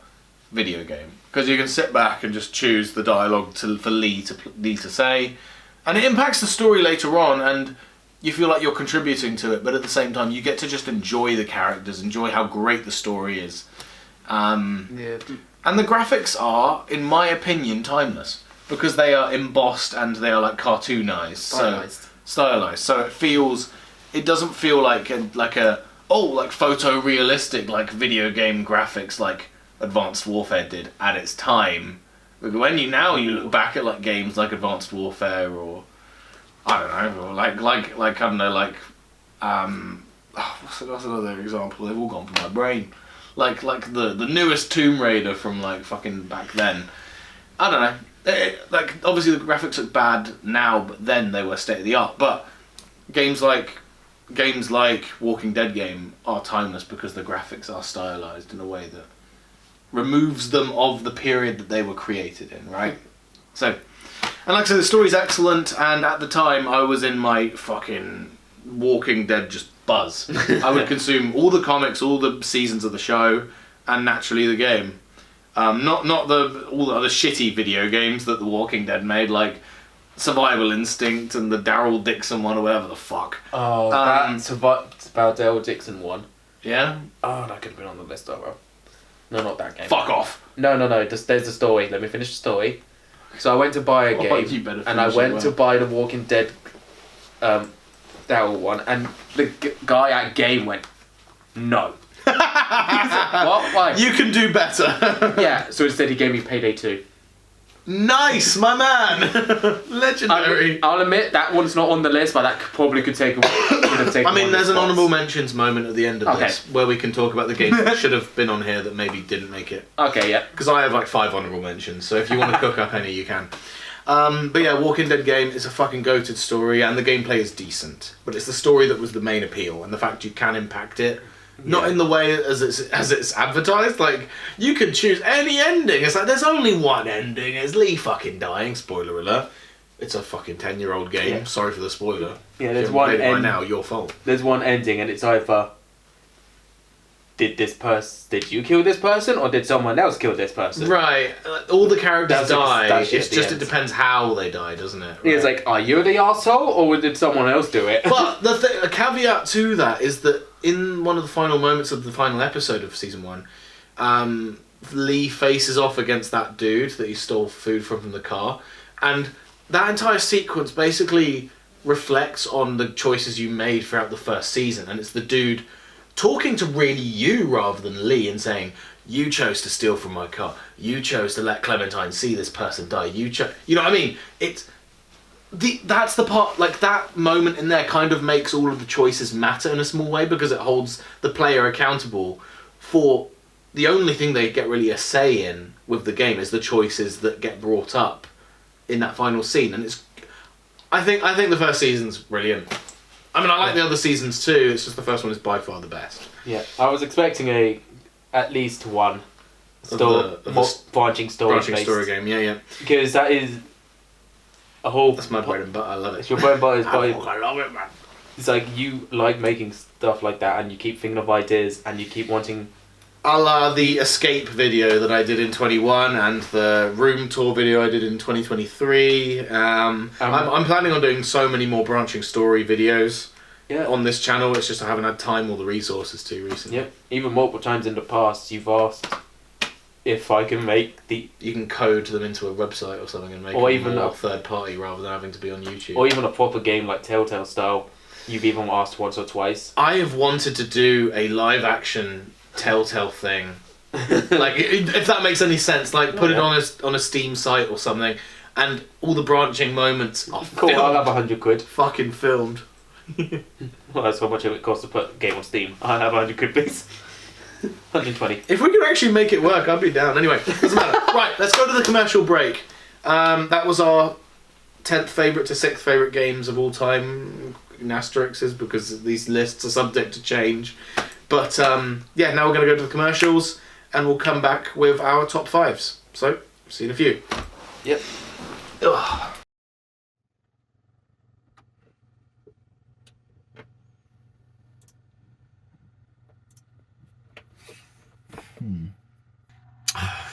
video game. Because you can sit back and just choose the dialogue for Lee to say. And it impacts the story later on, and you feel like you're contributing to it, but at the same time, you get to just enjoy the characters, enjoy how great the story is. Yeah. And the graphics are, in my opinion, timeless. Because they are embossed and they are like cartoonized. Stylized. So it doesn't feel like photorealistic, like video game graphics like Advanced Warfare did at its time. When you look back at like games like Advanced Warfare or I don't know, or like I don't know, like what's another example? They've all gone from my brain. Like the newest Tomb Raider from like fucking back then. I don't know. Like obviously the graphics look bad now, but then they were state of the art. But games like Walking Dead game are timeless because the graphics are stylized in a way that removes them of the period that they were created in, right? So, and like I said, the story's excellent, and at the time I was in my fucking Walking Dead just buzz. I would consume all the comics, all the seasons of the show, and naturally the game. Not all the other shitty video games that The Walking Dead made, like Survival Instinct and the Daryl Dixon one or whatever the fuck. Oh, that's about Daryl Dixon one. Yeah? Oh, that could have been on the list, oh well. No, not that game. Fuck off. No. There's the story. Let me finish the story. So I went to buy a Oh, you game, better and I finish it went well. to buy the Walking Dead Daryl one, and the guy at Game went, no. What? Why? You can do better. Yeah, so instead he gave me Payday 2. Nice, my man. Legendary. I'll admit that one's not on the list, but that probably could have taken. I mean, one there's of an the honourable spots. mentions moment at the end of Okay. this where we can talk about the games that should have been on here that maybe didn't make it. Okay, yeah. Because I have like 5 honourable mentions, so if you want to cook up any, you can. But yeah, Walking Dead game is a fucking goated story, and the gameplay is decent. But it's the story that was the main appeal, and the fact you can impact it. Not in the way as it's advertised. Like, you can choose any ending. It's like, there's only one ending. It's Lee fucking dying. Spoiler alert. It's a fucking 10-year-old game. Yeah. Sorry for the spoiler. Yeah, If there's you haven't one played it by end. now, your fault. There's one ending, and it's either did you kill this person, or did someone else kill this person? Right. All the characters die. that's It's at the just, it end. depends how they die, doesn't it? It's Right? like, are you the asshole, or did someone else do it? But a caveat to that is that in one of the final moments of the final episode of season 1, Lee faces off against that dude that he stole food from the car, and that entire sequence basically reflects on the choices you made throughout the first season, and it's the dude talking to really you rather than Lee and saying, you chose to steal from my car, you chose to let Clementine see this person die, you know what I mean? That's the part, like that moment in there kind of makes all of the choices matter in a small way because it holds the player accountable for the only thing they get really a say in with the game is the choices that get brought up in that final scene, and I think the first season's brilliant. I mean, I like the other seasons too. It's just the first one is by far the best. Yeah, I was expecting at least one branching story game. Yeah. Because that is a whole. That's my bread and butter. I love it. It's your bread and butter. I love it, man. It's like you like making stuff like that, and you keep thinking of ideas, and you keep wanting. A la the Escape video that I did in 21 and the Room Tour video I did in 2023. I'm planning on doing so many more branching story videos on this channel. It's just I haven't had time or the resources to recently. Yeah, even multiple times in the past you've asked if I can make the... You can code them into a website or something and make or them even more third party rather than having to be on YouTube. Or even a proper game like Telltale style. You've even asked once or twice. I have wanted to do a live action Telltale thing, like if that makes any sense, like put it on a Steam site or something, and all the branching moments are cool. I'll have 100 quid. Fucking filmed. Well, that's how much it would cost to put a game on Steam. I'll have 100 quid, please. 120. If we could actually make it work, I'd be down. Anyway, doesn't matter. Right, let's go to the commercial break. That was our 10th favourite to 6th favourite games of all time. In asterisks because these lists are subject to change. But now we're going to go to the commercials and we'll come back with our top 5s. So, see you in a few. Yep. Ugh.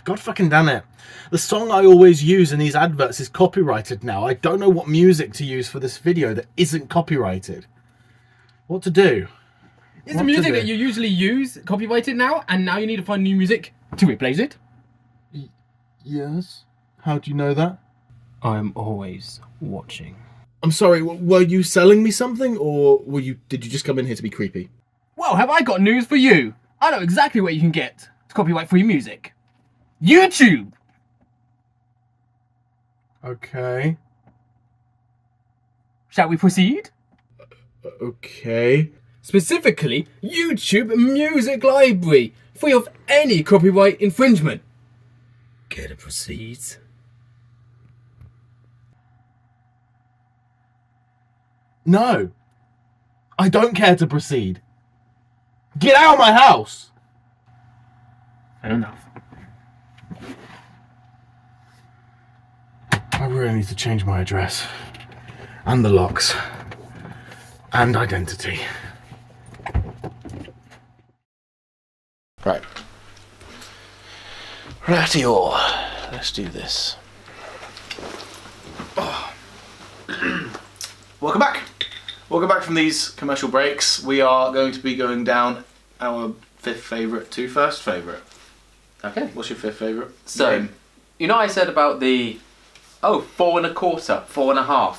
God fucking damn it. The song I always use in these adverts is copyrighted now. I don't know what music to use for this video that isn't copyrighted. What to do? Is the music that you usually use copyrighted now, and now you need to find new music to replace it? Yes. How do you know that? I'm always watching. I'm sorry, were you selling me something, or did you just come in here to be creepy? Well, have I got news for you? I know exactly where you can get to copyright free music. YouTube! Okay. Shall we proceed? Okay. Specifically, YouTube Music Library, free of any copyright infringement. Care to proceed? No. I don't care to proceed. Get out of my house! Fair enough. I really need to change my address. And the locks. And identity. Right. Righty-o. Let's do this. Oh. Welcome back. Welcome back from these commercial breaks. We are going to be going down our 5th favourite to 1st favourite. Okay. What's your 5th favourite? So, game? you know I said about the... 4.25, 4.5.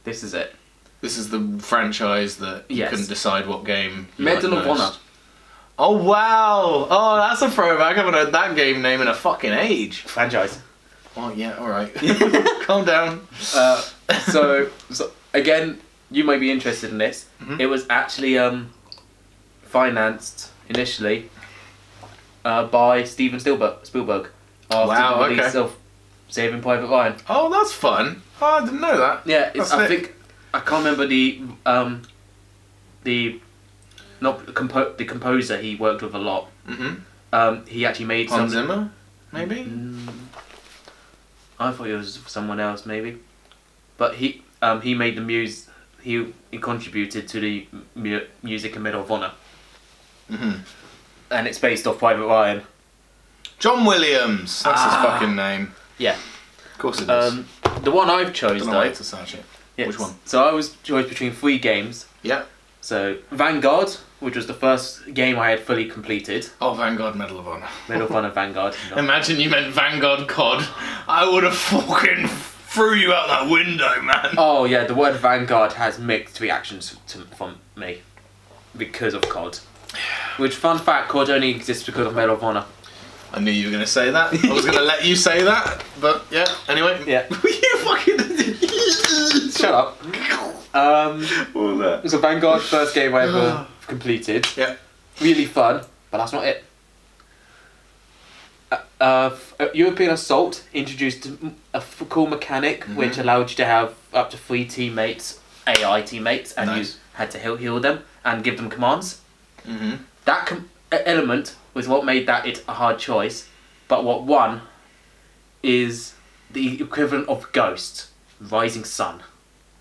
This is it. This is the franchise that you couldn't decide what game you Medal liked of most. Honor. Oh wow! Oh, that's a throwback. I haven't heard that game name in a fucking age. Franchise. Oh yeah, alright. Calm down. So again, you might be interested in this. Mm-hmm. It was actually financed initially by Steven Spielberg after the release of Saving Private Ryan. Oh, that's fun. Oh, I didn't know that. Yeah, That's I sick. think I can't remember the composer he worked with a lot. Mm-hmm. He actually made Hans Zimmer, maybe. I thought it was someone else, maybe. But he made the music. He contributed to the music in Medal of Honor. Mm-hmm. And it's based off Private Ryan. John Williams. That's his fucking name. Yeah. Of course it is. The one I've chosen Don't know why to search it. yes. Which one? So I was chosen between 3 games. Yeah. So Vanguard, which was the first game I had fully completed. Oh, Vanguard Medal of Honor. Medal of Honor Vanguard. Imagine you meant Vanguard COD. I would have fucking threw you out that window, man. Oh yeah, the word Vanguard has mixed reactions from me because of COD. Which, fun fact, COD only exists because of Medal of Honor. I knew you were going to say that. I was going to let you say that, but yeah. Anyway. Yeah. You fucking. Shut up. What was that? So Vanguard, first game I ever completed. Yeah. Really fun, but that's not it. European Assault introduced a cool mechanic which allowed you to have up to 3 teammates, AI teammates, and Nice. you had to heal them and give them commands. Mm-hmm. That element was what made that it a hard choice, but what won is the equivalent of Ghost, Rising Sun.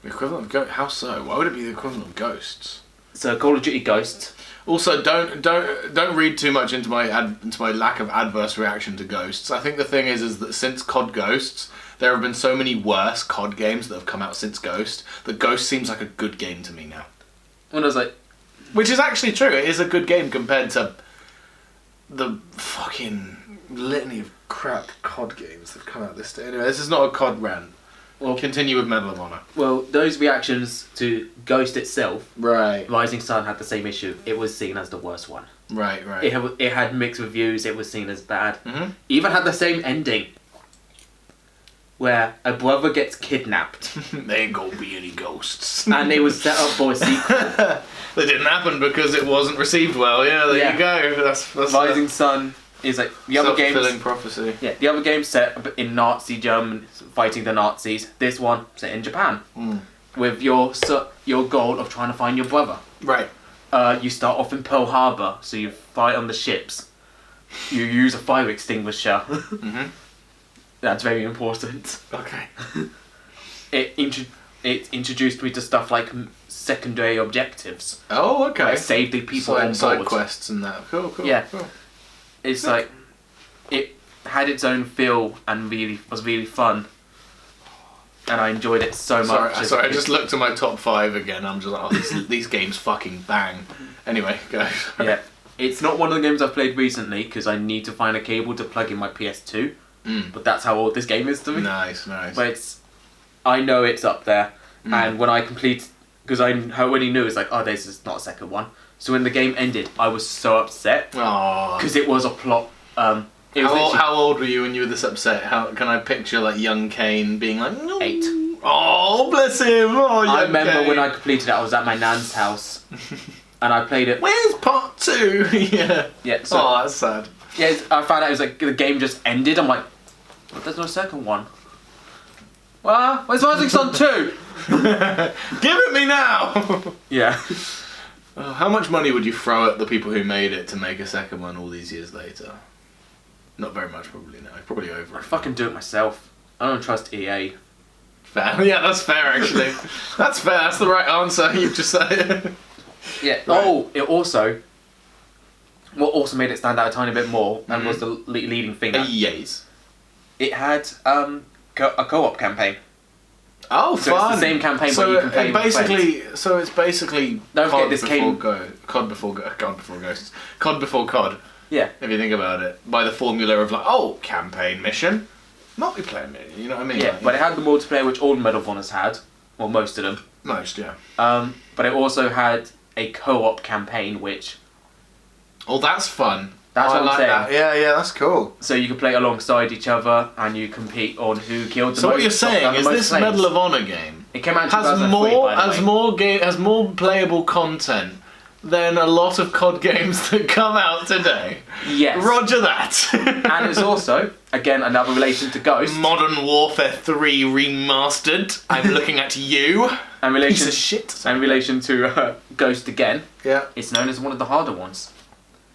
The equivalent of Ghosts? How so? Why would it be the equivalent of Ghosts? So Call of Duty Ghost. Also, don't read too much into my lack of adverse reaction to Ghosts. I think the thing is that since COD Ghosts, there have been so many worse COD games that have come out since Ghost that Ghost seems like a good game to me now. When I was like, Which is actually true. It is a good game compared to the fucking litany of crap COD games that have come out this day. Anyway, this is not a COD rant. well, Continue with Medal of Honor. well, those reactions to Ghost itself, Right, Rising Sun had the same issue. It was seen as the worst one. right. It had mixed reviews. It was seen as bad. Mhm. Even had the same ending, where a brother gets kidnapped, There ain't gonna be any ghosts. and it was set up for a sequel. That didn't happen because it wasn't received well. Yeah, there Yeah. you go. That's Rising Sun is like the other self-fulfilling games. prophecy. Yeah, the other games set in Nazi Germany fighting the Nazis. This one set in Japan, with your goal of trying to find your brother. Right. You start off in Pearl Harbor, so you fight on the ships. You use a fire extinguisher. That's very important. Okay. It introduced me to stuff like secondary objectives. Oh, okay. Like save the people on side board. quests and that. Cool. Yeah. Cool. It's like it had its own feel and was really fun, and I enjoyed it so much. Sorry. I just looked at my top 5 again. I'm just like, oh, these games fucking bang. Anyway, go. Yeah, it's not one of the games I've played recently because I need to find a cable to plug in my PS2. But that's how old this game is to me. Nice. But I know it's up there, and when I complete, because I already knew it's like, oh, this is not a second one. So when the game ended, I was so upset Aww. because it was a plot. It was literally How old were you when you were this upset? How can I picture like young Kane being like, no. 8. Oh, bless him. Oh, young I remember Kane. when I completed it, I was at my nan's house, and I played it. Where's part 2? Yeah. Yeah, so Oh, that's sad. I found out it was like the game just ended. I'm like, but there's no second one. Well, where's Rising Sun 2? Give it me now. Yeah. How much money would you throw at the people who made it to make a second one all these years later? Not very much, probably. No, probably over. I fucking do it myself. I don't trust EA. Fair. Yeah, that's fair actually. That's fair. That's the right answer. You just said it. Yeah. Right. Oh, it also. What also made it stand out a tiny bit more and was the leading thing. Yes. It had a co-op campaign. Oh, So it's fun. the same campaign so where you can play with basically, so it's basically Don't COD forget this before came- COD before Ghosts, COD before COD. Yeah. If you think about it, by the formula of like, oh, campaign mission, multiplayer mission. You know what I mean? Yeah, Like, but it had the multiplayer which all Medal of Honors had, or most of them. most, yeah. But it also had a co-op campaign which, Oh, that's fun. That's Oh, what I I'm like saying. that. Yeah, that's cool. so you could play alongside each other and you compete on who killed the So most. what you're shot down saying the is most this planes. Medal of Honor game It came out in has 2003, more by the way. has more playable content than a lot of COD games that come out today. Yes. Roger that. And it's also, again, another relation to Ghost. Modern Warfare 3 remastered. I'm looking at you. And Piece relation, of shit. and relation to Ghost again, Yeah. it's known as one of the harder ones.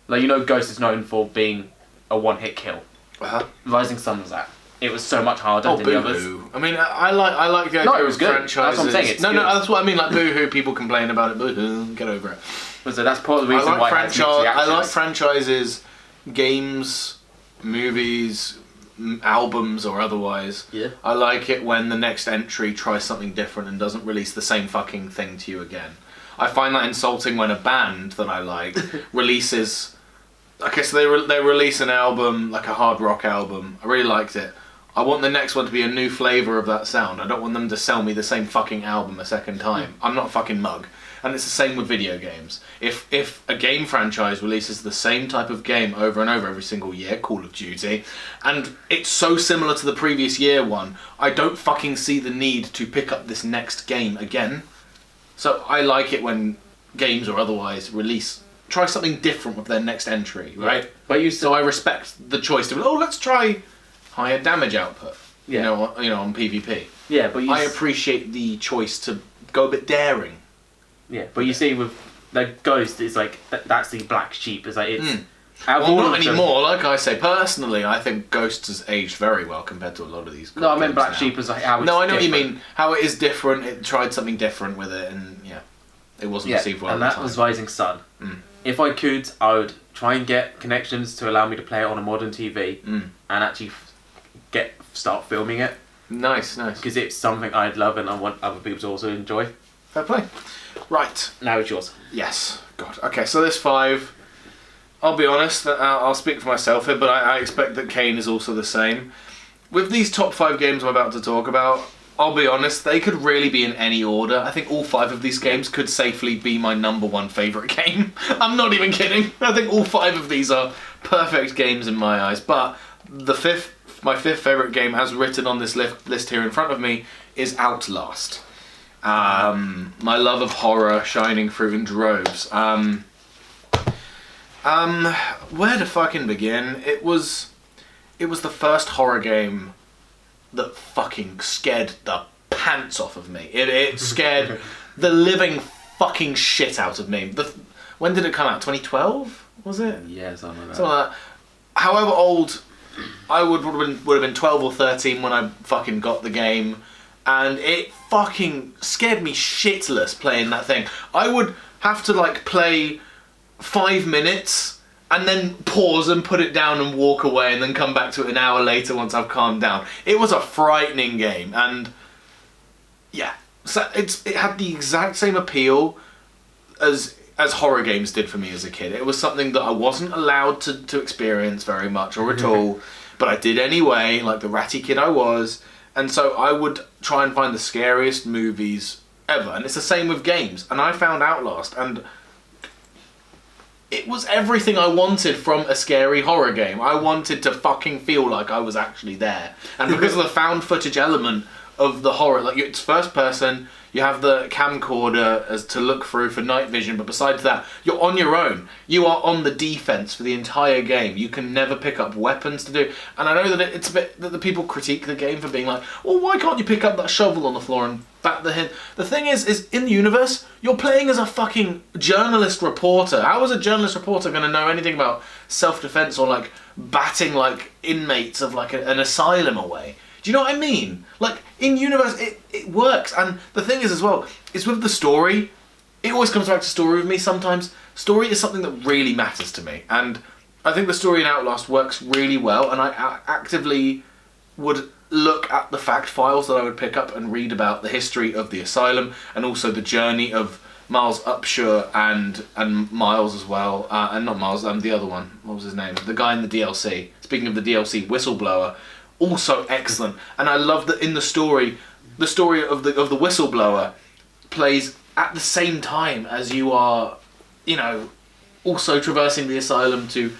Like, you know, Ghost is known for being a one-hit kill. Uh-huh. Rising Sun was that. It was so much harder Oh, than the others. Boo-hoo. I mean, I like the idea No, it was of good. franchises. That's what I'm saying, it's no, good. that's what I mean. Like Boo-hoo, people complain about it. Boo-hoo, get over it. So that's part of the reason I why like it has mixed reactions. I like franchises, games, movies, albums or otherwise. Yeah. I like it when the next entry tries something different and doesn't release the same fucking thing to you again. I find that insulting when a band that I like releases. Okay, so they release an album, like a hard rock album. I really liked it. I want the next one to be a new flavour of that sound. I don't want them to sell me the same fucking album a second time. I'm not a fucking mug. And it's the same with video games. If a game franchise releases the same type of game over and over every single year, Call of Duty, and it's so similar to the previous year one, I don't fucking see the need to pick up this next game again. So I like it when games or otherwise release try something different with their next entry, right? But you So I respect the choice to, let's try higher damage output, Yeah. you know, on PvP. yeah, but I appreciate the choice to go a bit daring. yeah, but you see with the Ghost, it's like that's the black sheep. It's like it's out of Well, all not of them- anymore. Like I say, personally, I think Ghosts has aged very well compared to a lot of these. No, I meant games black now. sheep as like how it's No, I know what you different. mean. How it is different. It tried something different with it, and yeah, it wasn't Yeah, received well. and at that the was time. Rising Sun. If I could, I would try and get connections to allow me to play it on a modern TV and actually start filming it, Nice. because it's something I'd love and I want other people to also enjoy. Fair play. Right. Now it's yours. Yes. God. Okay. So there's 5. I'll be honest. I'll speak for myself here, but I expect that Kane is also the same. With these top 5 games I'm about to talk about, I'll be honest. They could really be in any order. I think all 5 of these games could safely be my number 1 favorite game. I'm not even kidding. I think all 5 of these are perfect games in my eyes. But my fifth favorite game, as written on this list here in front of me, is Outlast. My love of horror shining through in droves. Where to fucking begin? It was the first horror game that fucking scared the pants off of me. It scared the living fucking shit out of me. When did it come out? 2012? Was it? Yeah, something like that. Something like that. However old, I would have been 12 or 13 when I fucking got the game, and it fucking scared me shitless playing that thing. I would have to like play 5 minutes and then pause and put it down and walk away and then come back to it an hour later once I've calmed down. It was a frightening game, and yeah, so it had the exact same appeal as horror games did for me as a kid. It was something that I wasn't allowed to experience very much or at all, but I did anyway, like the ratty kid I was. And so I would try and find the scariest movies ever. And it's the same with games. And I found Outlast, and it was everything I wanted from a scary horror game. I wanted to fucking feel like I was actually there. And because of the found footage element of the horror, like it's first person, you have the camcorder as to look through for night vision, but besides that, you're on your own. You are on the defense for the entire game. You can never pick up weapons to do. And I know that it's a bit that the people critique the game for being like, well, why can't you pick up that shovel on the floor and bat the hit? The thing is in the universe, you're playing as a fucking journalist reporter. How is a journalist reporter going to know anything about self-defense or like batting like inmates of like an asylum away? Do you know what I mean? Like, in universe, it works. And the thing is as well, is with the story, it always comes back to story with me sometimes. Story is something that really matters to me. And I think the story in Outlast works really well, and I actively would look at the fact files that I would pick up and read about the history of the asylum, and also the journey of Miles Upshur and Miles as well. And not Miles, the other one. What was his name? The guy in the DLC. Speaking of the DLC, Whistleblower. Also excellent, and I love that in the story of the whistleblower plays at the same time as you are, you know, also traversing the asylum to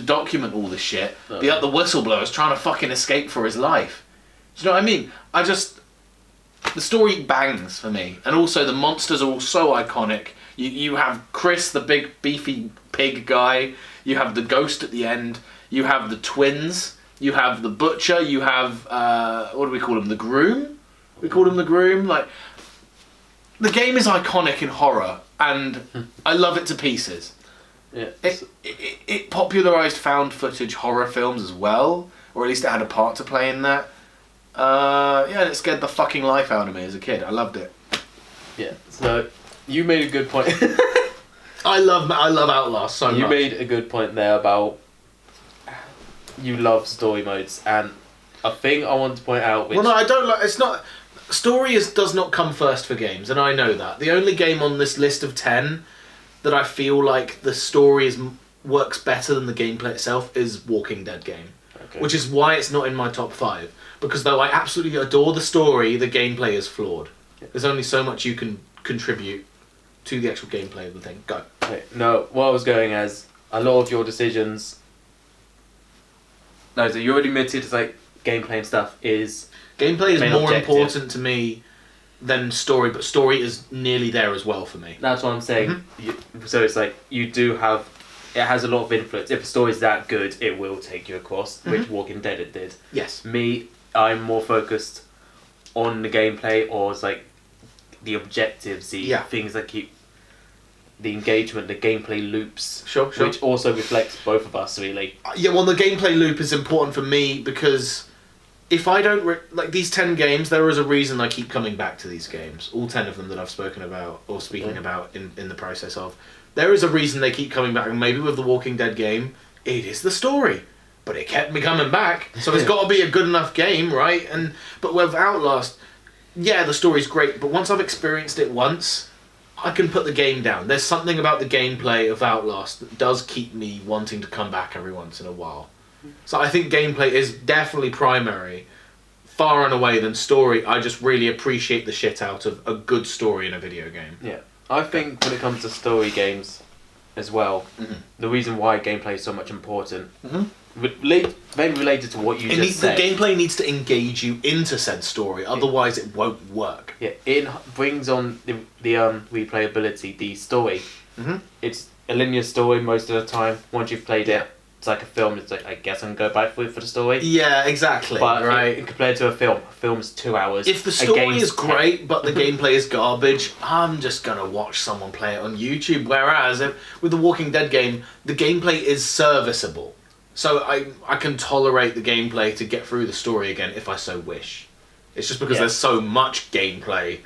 document all this shit. The whistleblower's trying to fucking escape for his life. Do you know what I mean? The story bangs for me, and also the monsters are all so iconic. You have Chris, the big beefy pig guy. You have the ghost at the end. You have the twins. You have the butcher, you have, what do we call him, the groom? We call him the groom. Like, the game is iconic in horror, and I love it to pieces. Yeah. It popularised found footage horror films as well, or at least it had a part to play in that. Yeah, and it scared the fucking life out of me as a kid. I loved it. Yeah. So you made a good point. I love Outlast so much. You made a good point there about you love story modes, and a thing I want to point out. Which Well, no, I don't like. It's not. Story does not come first for games, and I know that. The only game on this list of 10 that I feel like the story works better than the gameplay itself is Walking Dead game, Okay. which is why it's not in my top 5. Because though I absolutely adore the story, the gameplay is flawed. There's only so much you can contribute to the actual gameplay of the thing. Go. Okay, no, what I was going as a lot of your decisions. No, so you already admitted it's like gameplay and stuff is Gameplay is Main more objective. important to me than story, but story is nearly there as well for me. That's what I'm saying. So it's like you do have. It has a lot of influence. If a story's that good, it will take you across, which Walking Dead it did. Yes. Me, I'm more focused on the gameplay, or it's like the objectives, the things that keep the engagement, the gameplay loops. Sure. Which also reflects both of us, really. Yeah, well, the gameplay loop is important for me because if I don't like these 10 games, there is a reason I keep coming back to these games. All 10 of them that I've spoken about or speaking about in the process of. There is a reason they keep coming back, and maybe with the Walking Dead game, it is the story. But it kept me coming back, so it's got to be a good enough game, right? But with Outlast, yeah, the story's great, but once I've experienced it once, I can put the game down. There's something about the gameplay of Outlast that does keep me wanting to come back every once in a while. So I think gameplay is definitely primary, far and away than story. I just really appreciate the shit out of a good story in a video game. Yeah. I think when it comes to story games as well, the reason why gameplay is so much important, maybe related to what you just said. The gameplay needs to engage you into said story, otherwise it won't work. Yeah, it brings on the replayability, the story. It's a linear story most of the time. Once you've played it, it's like a film. It's like, I guess I'm going to go back for the story. Yeah, exactly. But right. Compared to a film's 2 hours. If the story is great, but the gameplay is garbage, I'm just going to watch someone play it on YouTube. Whereas with the Walking Dead game, the gameplay is serviceable. So I can tolerate the gameplay to get through the story again if I so wish. It's just because there's so much gameplay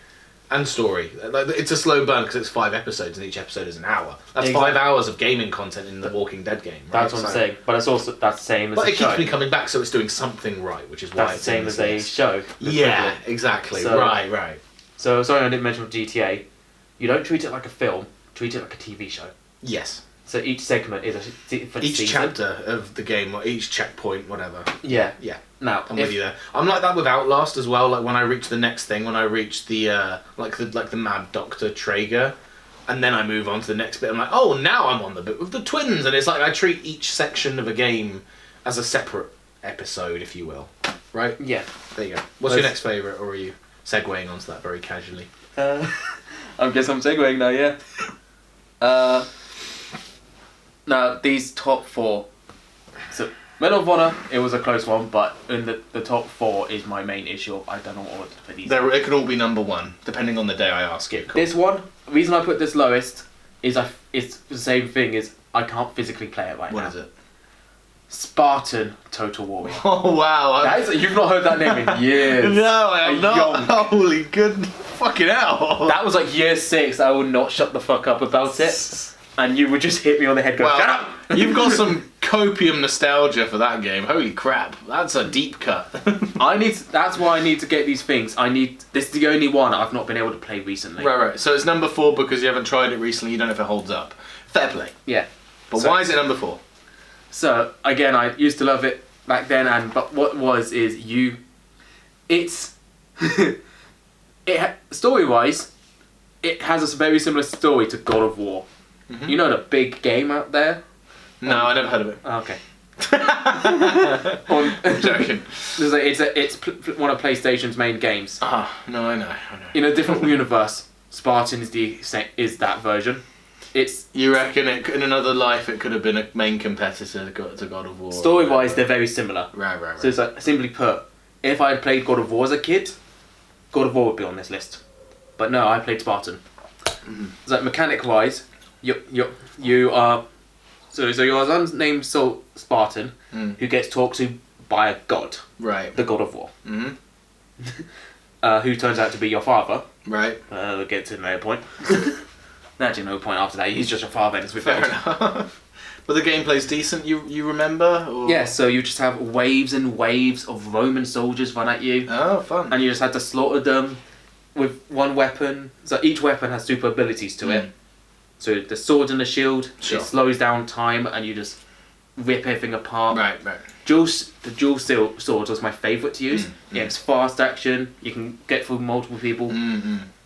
and story. It's a slow burn because it's 5 episodes and each episode is an hour. That's 5 hours of gaming content in the Walking Dead game. Right? That's what I'm saying. But that's the same as but a show. But it keeps me coming back, so it's doing something right, which is why that's it's the same as a show. Yeah, exactly. So, right. So sorry I didn't mention with GTA. You don't treat it like a film. Treat it like a TV show. Yes. So each segment is a different each season. chapter of the game, or each checkpoint, whatever. Yeah. Now I'm with you there. I'm like that with Outlast as well. Like when I reach the next thing, when I reach the like the Mad Doctor Traeger, and then I move on to the next bit. I'm like, oh, now I'm on the bit with the twins, and it's like I treat each section of a game as a separate episode, if you will. Right? Yeah. There you go. What's your next favourite, or are you segueing onto that very casually? I guess I'm segueing now. Yeah. Now these top 4. So Medal of Honor, it was a close one, but in the top 4 is my main issue. I don't know what order to put these. It could all be number 1, depending on the day I ask it. Cool. This one, the reason I put this lowest is it's the same thing as I can't physically play it right now. What is it? Spartan Total Warrior. Oh wow! You've not heard that name in years. No, I have not. Holy good fucking hell! That was like year 6. I would not shut the fuck up about it. And you would just hit me on the head going, shut up! You've got some copium nostalgia for that game. Holy crap. That's a deep cut. That's why I need to get these things. This is the only one I've not been able to play recently. Right. So it's number 4 because you haven't tried it recently, you don't know if it holds up. Fair play. Yeah. But why is it number 4? So, again, I used to love it back then, but what it's... story-wise, it has a very similar story to God of War. You know the big game out there? No, I never heard of it. Okay. I'm joking. It's one of PlayStation's main games. No, I know. In a different universe, Spartan is that version. You reckon in another life it could have been a main competitor to God of War? Story-wise, they're very similar. Right. So it's like, simply put, if I had played God of War as a kid, God of War would be on this list. But no, I played Spartan. It's like mechanic-wise, you are... So your son's named Spartan, who gets talked to by a god. Right. The God of War. Who turns out to be your father. Right. We'll get to no point. Actually, no point after that. He's just your father, and it's with Fair enough. But the gameplay's decent, you remember? Or? Yeah, so you just have waves and waves of Roman soldiers run at you. Oh, fun. And you just had to slaughter them with one weapon. So each weapon has super abilities to it. So the sword and the shield, it slows down time, and you just rip everything apart. Right. The dual sword was my favourite to use. Yeah, it's fast action. You can get through multiple people.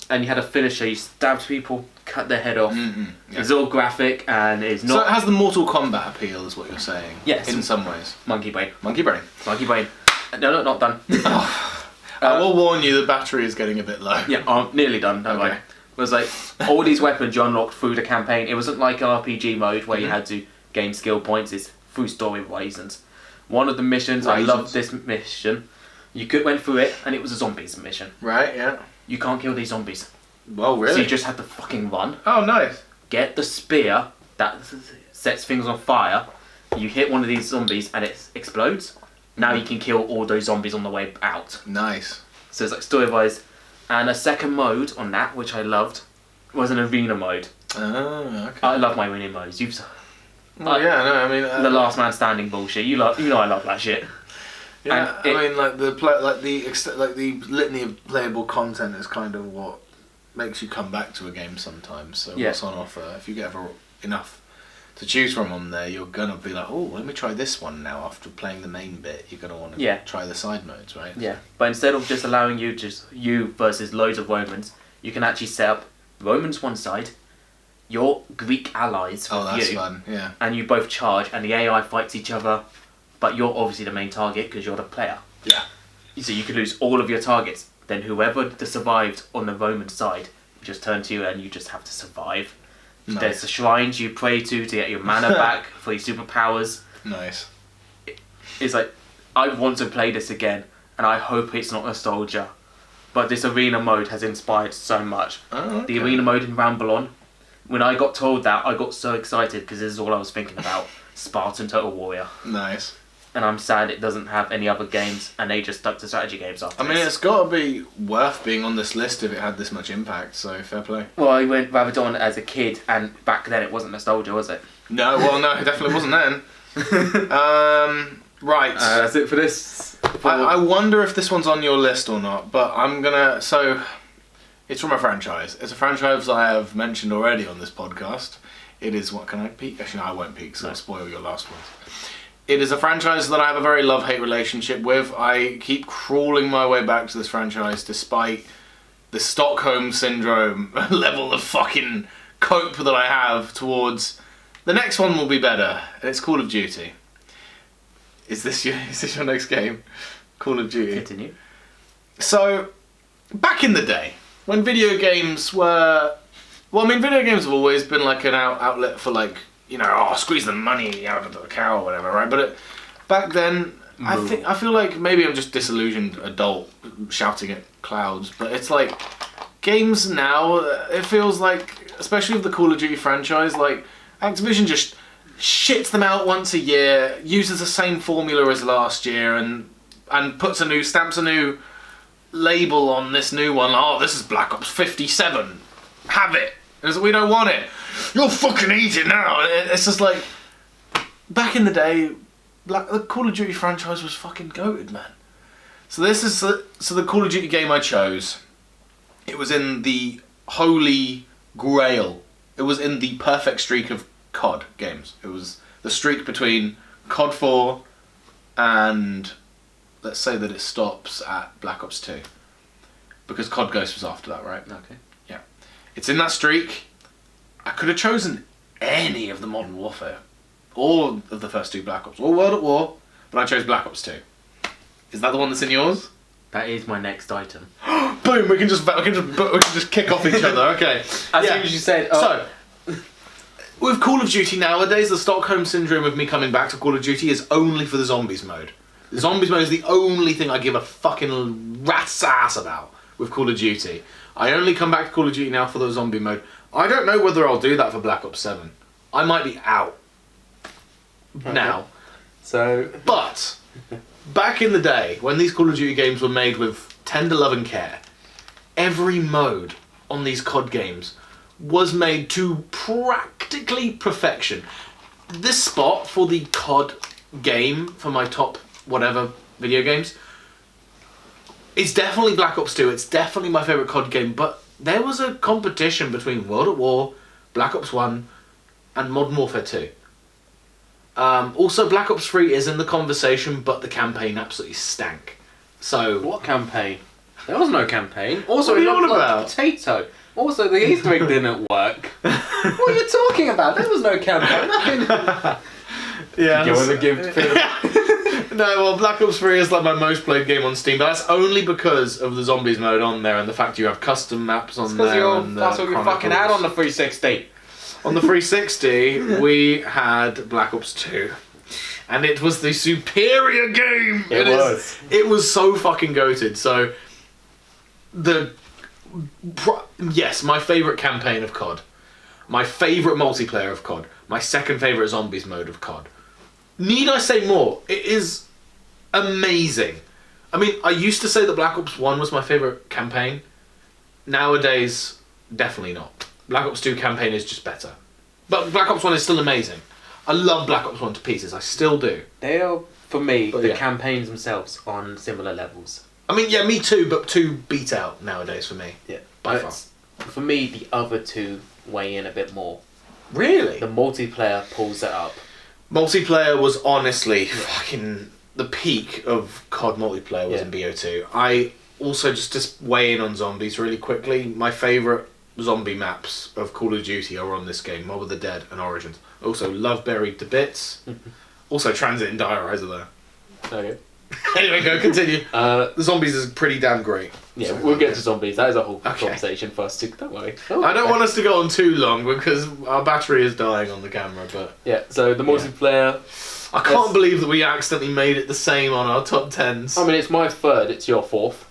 And you had a finisher. You stabbed people, cut their head off. It's all graphic and it's not. So it has the Mortal Kombat appeal, is what you're saying? Yes. In some ways. Monkey brain. Monkey brain. Monkey brain. No, not done. I will warn you, the battery is getting a bit low. Yeah, I'm nearly done. Don't worry. Okay. It was like all these weapons you unlocked through the campaign. It wasn't like RPG mode where you had to gain skill points. It's through story reasons. One of the missions, I loved this mission. You went through it, and it was a zombies mission. Right, yeah. You can't kill these zombies, Well, so really? you just had to fucking run. Oh, nice. Get the spear that sets things on fire. You hit one of these zombies, and it explodes. Now you can kill all those zombies on the way out. Nice. So it's like story-wise. And a second mode on that, which I loved, was an arena mode. Oh, okay. I love my arena modes. You've Well, yeah, no, I mean... the last man standing bullshit. You know I love that shit. Yeah, and I mean, like the litany of playable content is kind of what makes you come back to a game sometimes. So Yeah. what's on offer? If you get enough to choose from on there, you're gonna be like, oh, let me try this one now. After playing the main bit, you're gonna want to try the side modes, right? Yeah, but instead of just allowing you versus loads of Romans, you can actually set up Romans one side, your Greek allies Oh, with that's you, fun. Yeah. and you both charge, and the AI fights each other, but you're obviously the main target because you're the player. Yeah. So you could lose all of your targets. Then whoever survived on the Roman side just turn to you and you just have to survive. Nice. There's the shrines you pray to get your mana back for your superpowers. Nice. It's like, I want to play this again, and I hope it's not nostalgia. But this arena mode has inspired so much. Oh, okay. The arena mode in Ramble On, when I got told that, I got so excited because this is all I was thinking about. Spartan Total Warrior. Nice. And I'm sad it doesn't have any other games, and they just stuck to strategy games after I mean, this. it's got to be worth being on this list if it had this much impact. So fair play. Well, I went Rabadon as a kid, and back then it wasn't nostalgia, was it? No, well, no, it definitely wasn't then. Right. That's it for this. I wonder if this one's on your list or not, but I'm gonna. So, it's from a franchise. It's a franchise I have mentioned already on this podcast. It is what can I peek? Actually, no, I won't peek, so I'll spoil your last ones. It is a franchise that I have a very love-hate relationship with. I keep crawling my way back to this franchise despite the Stockholm Syndrome level of fucking cope that I have towards the next one will be better, and it's Call of Duty. Is this your next game? Call of Duty. Continue. So, back in the day, when video games were... Well, I mean, video games have always been like an outlet for like, you know, squeeze the money out of the cow or whatever, right? But back then, I feel like maybe I'm just disillusioned adult shouting at clouds, but it's like, games now, it feels like, especially with the Call of Duty franchise, like, Activision just shits them out once a year, uses the same formula as last year, and stamps a new label on this new one. Oh, this is Black Ops 57. Have it. And we don't want it. You'll fucking eat it now. It's just like, back in the day, the Call of Duty franchise was fucking goated, man. So the Call of Duty game I chose. It was in the holy grail. It was in the perfect streak of COD games. It was the streak between COD 4 and, let's say that it stops at Black Ops 2. Because COD Ghost was after that, right? Okay. Yeah. It's in that streak. I could have chosen any of the Modern Warfare. Or of the first two Black Ops. Or World at War. But I chose Black Ops 2. Is that the one that's in yours? That is my next item. Boom! We can just kick off each other. Okay. As soon as you said, So, with Call of Duty nowadays, the Stockholm Syndrome of me coming back to Call of Duty is only for the Zombies mode. The Zombies mode is the only thing I give a fucking rat's ass about with Call of Duty. I only come back to Call of Duty now for the Zombie mode. I don't know whether I'll do that for Black Ops 7. I might be out now. So, But, back in the day, when these Call of Duty games were made with tender love and care, every mode on these COD games was made to practically perfection. This spot for the COD game, for my top whatever video games, it's definitely Black Ops 2, it's definitely my favourite COD game, but there was a competition between World at War, Black Ops 1, and Modern Warfare 2. Also, Black Ops 3 is in the conversation, but the campaign absolutely stank. So, what campaign? There was no campaign. Also, What are it you looked on like about? a potato. Also, the Easter egg didn't work. What are you talking about? There was no campaign. yeah. You want to give Phil? No, well, Black Ops 3 is like my most played game on Steam, but that's only because of the zombies mode on there and the fact you have custom maps on there. And That's what you fucking had on the 360. On the 360, we had Black Ops 2. And it was the superior game. It was. It was so fucking goated. So, yes, my favourite campaign of COD. My favourite multiplayer of COD. My second favourite zombies mode of COD. Need I say more? It is amazing. I mean, I used to say that Black Ops 1 was my favourite campaign. Nowadays, definitely not. Black Ops 2 campaign is just better. But Black Ops 1 is still amazing. I love Black Ops 1 to pieces. I still do. They are, for me, But the yeah. campaigns themselves on similar levels. I mean, yeah, me too, but 2 beat out nowadays for me. Yeah. By far. For me, the other two weigh in a bit more. Really? The multiplayer pulls it up. Multiplayer was honestly fucking the peak of COD multiplayer was Yeah. in BO2. I also just weigh in on zombies really quickly. My favourite zombie maps of Call of Duty are on this game: Mob of the Dead and Origins. Also, love Buried to Bits. Also, Transit and Diarizer there. Okay. Anyway, go continue. Uh, The zombies is pretty damn great. yeah, So, we'll get to zombies. That is a whole Okay. conversation for us to. Don't worry. I don't want us to go on too long because our battery is dying on the camera, but Yeah. So the multiplayer. I can't Yes. believe that we accidentally made it the same on our top 10s. I mean, it's my third. It's your fourth.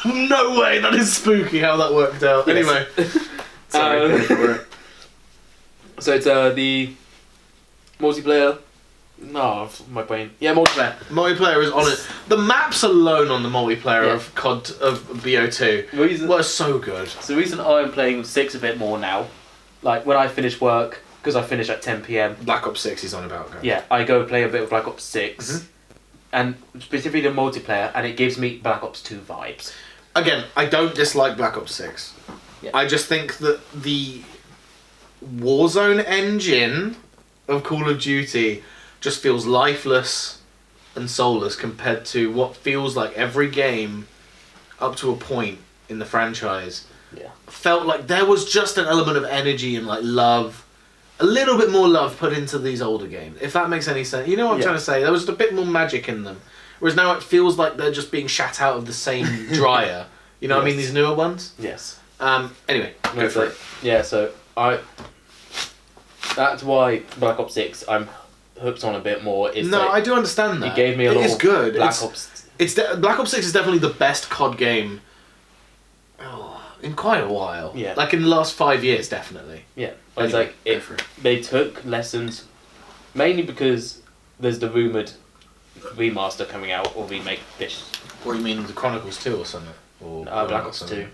No way, that is spooky how that worked out. Yes. Anyway. Sorry, go for it. So it's the multiplayer. No, my brain. Yeah, multiplayer. Multiplayer is on it. The maps alone on the multiplayer Yeah. of COD of BO2 Reason. were so good. So the reason I'm playing 6 a bit more now, like when I finish work, because I finish at 10 p.m. Black Ops 6 is on about. Go. Yeah, I go play a bit of Black Ops 6, Mhm. and specifically the multiplayer, and it gives me Black Ops 2 vibes. Again, I don't dislike Black Ops 6. Yeah. I just think that the Warzone engine of Call of Duty just feels lifeless and soulless compared to what feels like every game up to a point in the franchise. Yeah. Felt like there was just an element of energy and like love, a little bit more love put into these older games, if that makes any sense. You know what I'm Yeah. trying to say? There was just a bit more magic in them. Whereas now it feels like they're just being shat out of the same dryer. You know what I mean? Yes. These newer ones. Yes. Anyway, go That's for it. it. Yeah, so that's why Black Ops 6 I'm hooked on a bit more. Is No, like, I do understand that. it gave me a It lot is of good. Black It's, Ops. Black Ops 6 is definitely the best COD game in quite a while. Yeah. Like in the last 5 years, definitely. Yeah, it's Anyway, like go for it. they took lessons, mainly because there's the rumored remaster coming out or remake this What do you mean, the Chronicles 2 or something? Or Black Ops something? 2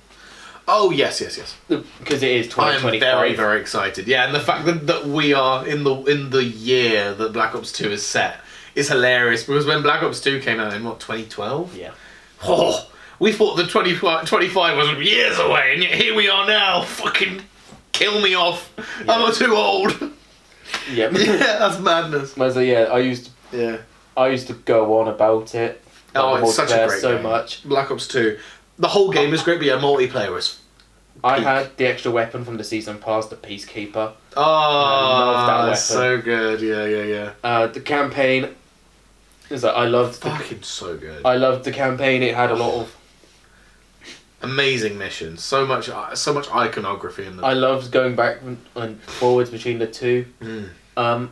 Oh, yes, yes, yes. because it is I am 2025. very, very excited. Yeah, and the fact that we are in the year that Black Ops 2 is set is hilarious because when Black Ops 2 came out in, what, 2012? Yeah. Oh, we thought the 25 was years away, and yet here we are now. Fucking kill me off. Yeah. I'm too old. Yeah. Yeah, that's madness. But so yeah, I used to go on about it. Oh, like, it's such a multiplayer great so game. much. Black Ops 2. The whole game is great, but yeah, multiplayer was... I Peak. had the extra weapon from the season pass, the Peacekeeper. Oh, love that that's weapon. so good. Yeah. The campaign is like I loved Fucking so good. the campaign. It had a lot of. Amazing missions. So much iconography in them. I loved going back and forwards between the two. Mm.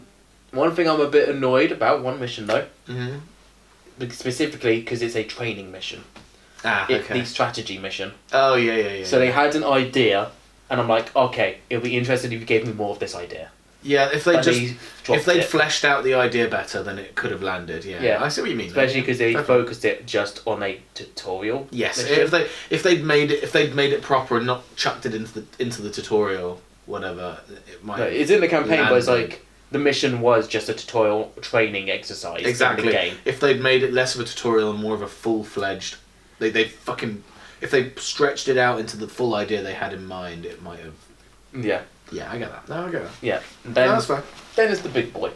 One thing I'm a bit annoyed about one mission though, Mhm. specifically because it's a training mission. Ah, It's okay. the strategy mission. Oh, yeah. So they had an idea, and I'm like, okay, it'll be interesting if you gave me more of this idea. Yeah, if they But just... they If dropped they'd it. fleshed out the idea better, then it could have landed. Yeah, Yeah. I see what you mean. Especially because they Fair focused it just on a tutorial. Yes, mission. if they'd made it proper and not chucked it into the tutorial, whatever, it might. No, it's in the campaign, but it's landed. like the mission was just a tutorial training exercise in Exactly. the game. If they'd made it less of a tutorial and more of a full-fledged, if they stretched it out into the full idea they had in mind, it might have. Yeah, Yeah, I get that. No, I get that. yeah. No, Then that's fine. then it's the big boy.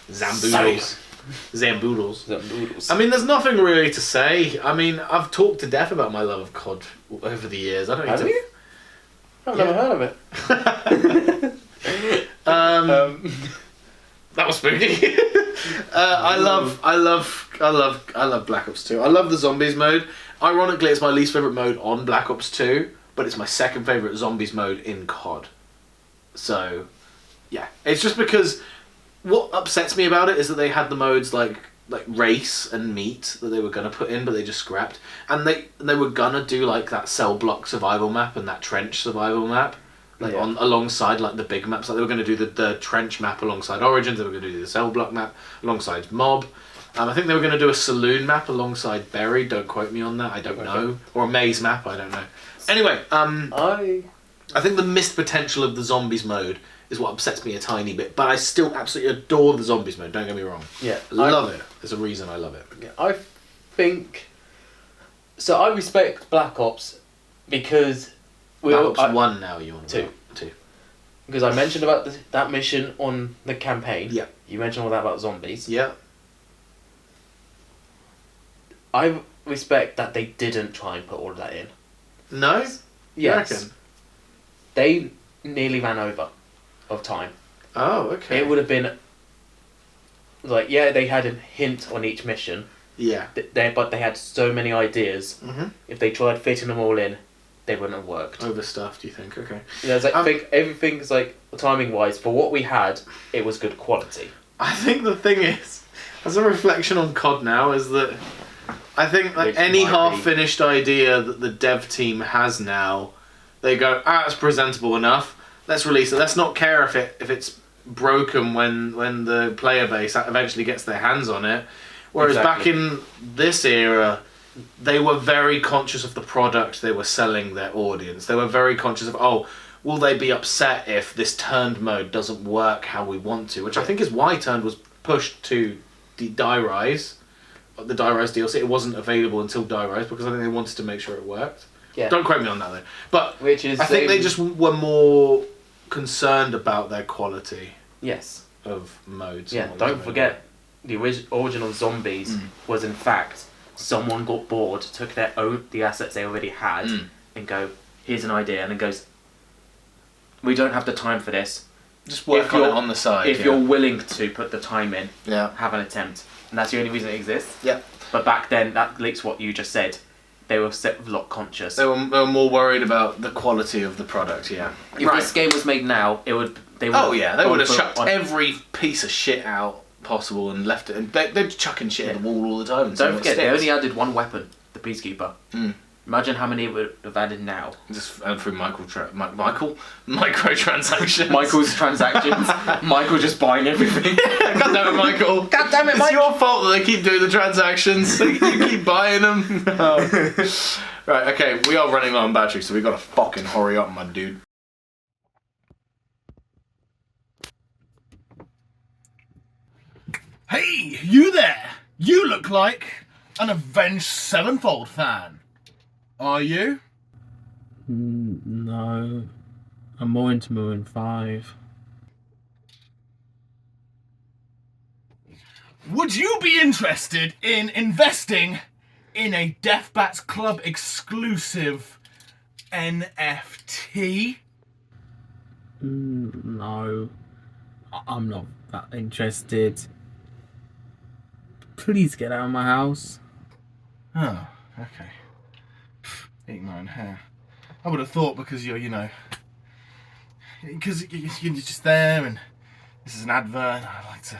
Zamboodles. Zamboodles. The noodles. I mean, there's nothing really to say. I mean, I've talked to death about my love of COD over the years. I don't Have need to. you? I've never heard of it. That was spooky. I love Black Ops 2. I love the zombies mode. Ironically, it's my least favourite mode on Black Ops 2, but it's my second favourite zombies mode in COD. So, yeah. It's just because what upsets me about it is that they had the modes like race and meat that they were going to put in, but they just scrapped. And they were going to do like that cell block survival map and that trench survival map. Alongside like the big maps, like they were going to do the trench map alongside Origins. They were going to do the cell block map alongside Mob. I think they were going to do a saloon map alongside Buried. Don't quote me on that. I don't know. Or a maze map. I don't know. Anyway, I think the missed potential of the zombies mode is what upsets me a tiny bit. But I still absolutely adore the zombies mode. Don't get me wrong. Yeah, love it. There's a reason I love it. Yeah, I think. So I respect Black Ops because. Black Ops 1 now, you want to 2. Because I mentioned about that mission on the campaign. Yeah. You mentioned all that about zombies. Yeah. I respect that they didn't try and put all of that in. No? Yes. You reckon? They nearly ran over of time. Oh, okay. It would have been like, yeah, they had a hint on each mission. Yeah. But they had so many ideas. Mm-hmm. If they tried fitting them all in, they wouldn't have worked. Overstuffed, you think? Okay. Yeah, I think everything's like timing wise for what we had, it was good quality. I think the thing is, as a reflection on COD now, is that I think like Which any might half-finished idea that the dev team has now, they go, it's presentable enough. Let's release it. Let's not care if it's broken when the player base eventually gets their hands on it. Whereas back in this era, they were very conscious of the product they were selling their audience. They were very conscious of, will they be upset if this turned mode doesn't work how we want to? Which I think is why turned was pushed to the Die Rise DLC. It wasn't available until Die Rise because I think they wanted to make sure it worked. Yeah. Don't quote me on that though. But Which is I think they just were more concerned about their quality of modes. Yeah, don't forget, the original Zombies was in fact someone got bored, took the assets they already had, and go, here's an idea, and then goes, we don't have the time for this. Just work on it on the side. If you're willing to put the time in, Yeah. have an attempt, and that's the only reason it exists. Yeah. But back then, that links what you just said. They were lot conscious. They were more worried about the quality of the product. Yeah. If this game was made now, they would. They would have chucked every piece of shit out possible and left it. And they're chucking shit at the wall all the time. And don't forget, they only added one weapon, the Peacekeeper. Imagine how many it would have added now. Just through microtransactions. Michael's transactions. Michael just buying everything. God damn it, Michael. God damn it, It's Mike. your fault that they keep doing the transactions. You keep buying them. Right, okay, we are running low on battery, so we gotta fucking hurry up, my dude. Hey, you there! You look like an Avenged Sevenfold fan. Are you? No. I'm more into Maroon 5. Would you be interested in investing in a Death Bats Club exclusive NFT? No. I'm not that interested. Please get out of my house. Oh, okay. Eat my own hair. I would have thought because you're just there and this is an advert and I'd like to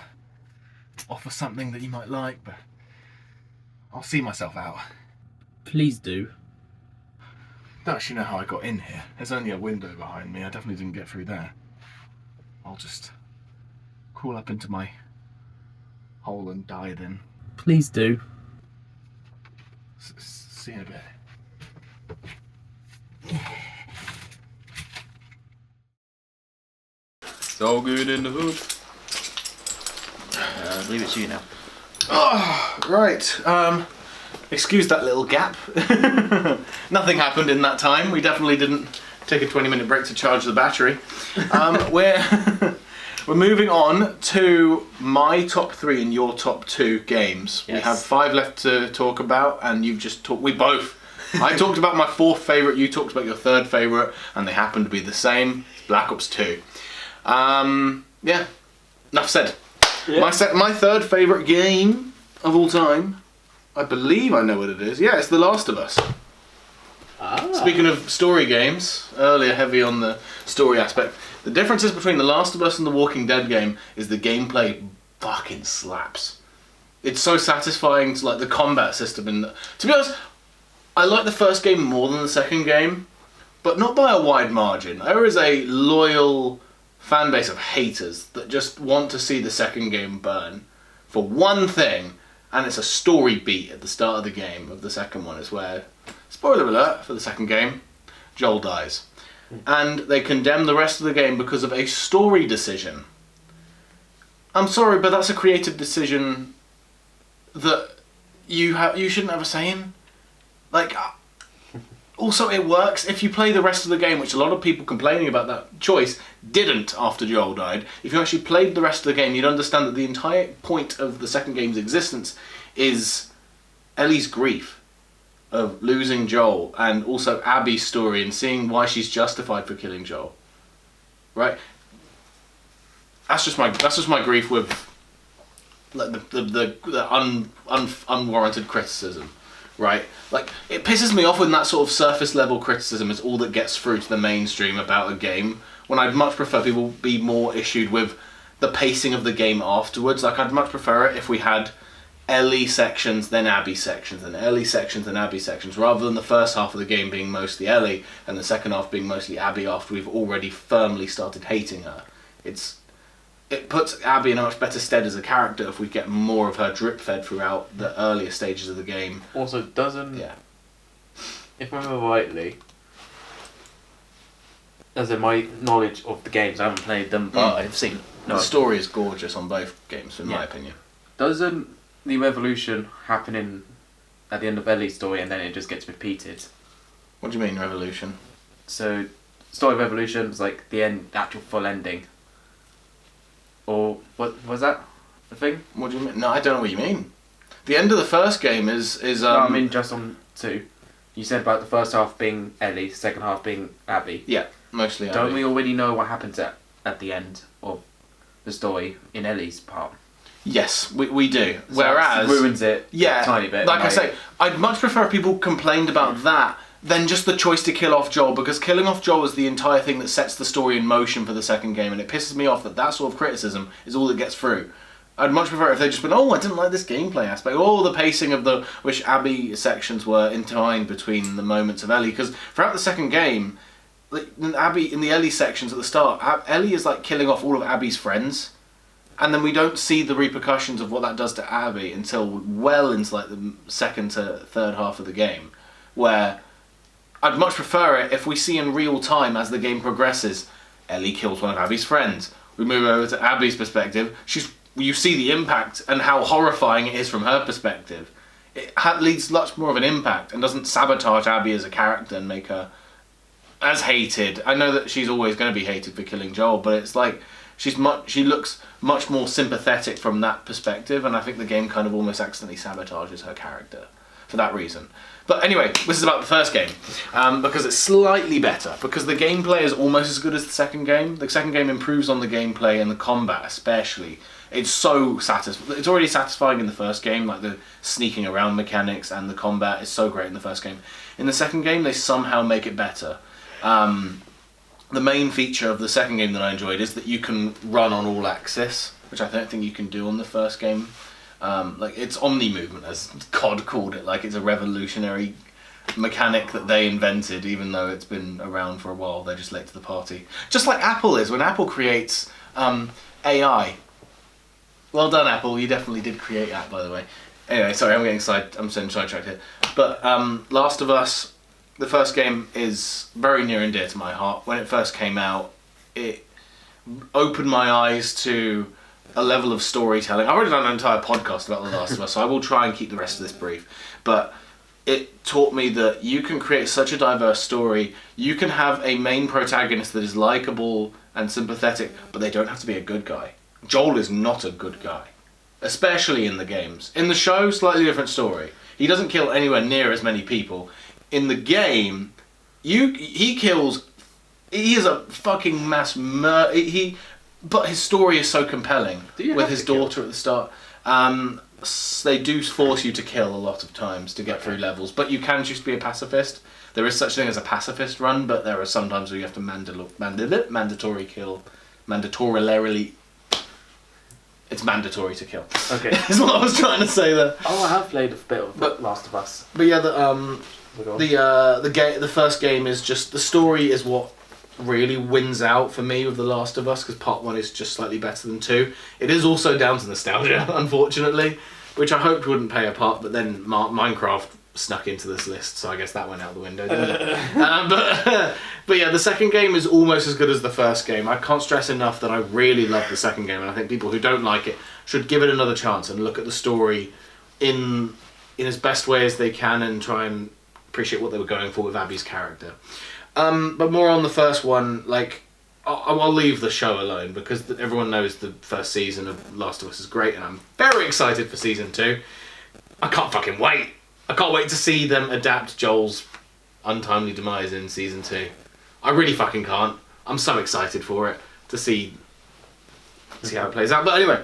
offer something that you might like, but I'll see myself out. Please do. Don't actually know how I got in here. There's only a window behind me. I definitely didn't get through there. I'll just crawl up into my hole and die then. Please do. See you in a bit. So good in the hood. Leave it to you now. Oh, right. Excuse that little gap. Nothing happened in that time. We definitely didn't take a 20-minute break to charge the battery. We're moving on to my top 3 and your top 2 games. Yes. We have 5 left to talk about, and you've just talked. We both. I talked about my 4th favourite. You talked about your 3rd favourite, and they happen to be the same. Black Ops 2. Yeah. Enough said. My third favourite game of all time, I believe I know what it is. Yeah, it's The Last of Us. Speaking of story games, earlier heavy on the story aspect, the differences between The Last of Us and the Walking Dead game is the gameplay fucking slaps. It's so satisfying to like the combat system. To be honest, I like the first game more than the second game, but not by a wide margin. There is a loyal fan base of haters that just want to see the second game burn for one thing, and it's a story beat at the start of the game of the second one is where, spoiler alert for the second game, Joel dies. And they condemn the rest of the game because of a story decision. I'm sorry, but that's a creative decision that you shouldn't have a say in. Like, also it works if you play the rest of the game, which a lot of people complaining about that choice didn't after Joel died. If you actually played the rest of the game, you'd understand that the entire point of the second game's existence is Ellie's grief of losing Joel, and also Abby's story and seeing why she's justified for killing Joel. Right? That's just my grief with like the unwarranted criticism. Right? Like, it pisses me off when that sort of surface level criticism is all that gets through to the mainstream about a game, when I'd much prefer people be more issued with the pacing of the game afterwards. Like, I'd much prefer it if we had Ellie sections, then Abby sections, and Ellie sections, then Abby sections, rather than the first half of the game being mostly Ellie, and the second half being mostly Abby after we've already firmly started hating her. It puts Abby in a much better stead as a character if we get more of her drip fed throughout the earlier stages of the game. Also, doesn't... Yeah. If I remember rightly, as in my knowledge of the games, I haven't played them, but I've seen... The story is gorgeous on both games, in my opinion. Doesn't the revolution happen at the end of Ellie's story and then it just gets repeated? What do you mean, revolution? So, story of Revolution was like the end, the actual full ending. Or what was that the thing? What do you mean? No, I don't know what you mean. The end of the first game is No, I mean just on 2. You said about the first half being Ellie, second half being Abby. Yeah, mostly Abby. Don't we already know what happens at the end of the story in Ellie's part? Yes, we do. So Whereas that ruins it a tiny bit. Like I say, I'd much prefer if people complained about that than just the choice to kill off Joel, because killing off Joel is the entire thing that sets the story in motion for the second game, and it pisses me off that sort of criticism is all that gets through. I'd much prefer if they just been, oh, I didn't like this gameplay aspect, oh, the pacing of the which Abby sections were entwined between the moments of Ellie, because throughout the second game, like, Abby in the Ellie sections at the start, Ellie is like killing off all of Abby's friends, and then we don't see the repercussions of what that does to Abby until well into like the second to third half of the game, where I'd much prefer it if we see in real time as the game progresses, Ellie kills one of Abby's friends. We move over to Abby's perspective. You see the impact and how horrifying it is from her perspective. It leads much more of an impact and doesn't sabotage Abby as a character and make her as hated. I know that she's always going to be hated for killing Joel, but it's like she looks much more sympathetic from that perspective, and I think the game kind of almost accidentally sabotages her character for that reason. But anyway, this is about the first game, because it's slightly better, because the gameplay is almost as good as the second game. The second game improves on the gameplay and the combat especially. It's so satisfying. It's already satisfying in the first game, like the sneaking around mechanics and the combat is so great in the first game. In the second game, they somehow make it better. The main feature of the second game that I enjoyed is that you can run on all axis, which I don't think you can do on the first game. Like, it's omni movement, as COD called it. Like, it's a revolutionary mechanic that they invented, even though it's been around for a while. They're just late to the party. Just like Apple is when Apple creates AI. Well done, Apple. You definitely did create that, by the way. Anyway, sorry, I'm getting sidetracked here. But Last of Us, the first game, is very near and dear to my heart. When it first came out, it opened my eyes to a level of storytelling. I've already done an entire podcast about The Last of Us, so I will try and keep the rest of this brief. But it taught me that you can create such a diverse story. You can have a main protagonist that is likable and sympathetic, but they don't have to be a good guy. Joel is not a good guy, especially in the games. In the show, slightly different story. He doesn't kill anywhere near as many people. In the game, he is a fucking mass murder. but his story is so compelling you with have his to kill? daughter at the start. They do force you to kill a lot of times to get through levels, but you can choose to be a pacifist. There is such thing as a pacifist run, but there are some times where you have to mandatory kill, mandatorily. It's mandatory to kill. Okay. That's what I was trying to say there. Oh, I have played a bit of But- Last of Us. But yeah, the first game is just the story is what really wins out for me with The Last of Us, because part 1 is just slightly better than 2. It is also down to nostalgia, unfortunately, which I hoped wouldn't play a part, but then Minecraft snuck into this list, so I guess that went out the window, didn't it? But yeah, the second game is almost as good as the first game. I can't stress enough that I really love the second game, and I think people who don't like it should give it another chance and look at the story in as best way as they can and try and appreciate what they were going for with Abby's character. But more on the first one, like, I'll leave the show alone because everyone knows the first season of Last of Us is great, and I'm very excited for season 2. I can't fucking wait. I can't wait to see them adapt Joel's untimely demise in season 2. I really fucking can't. I'm so excited for it to see how it plays out. But anyway,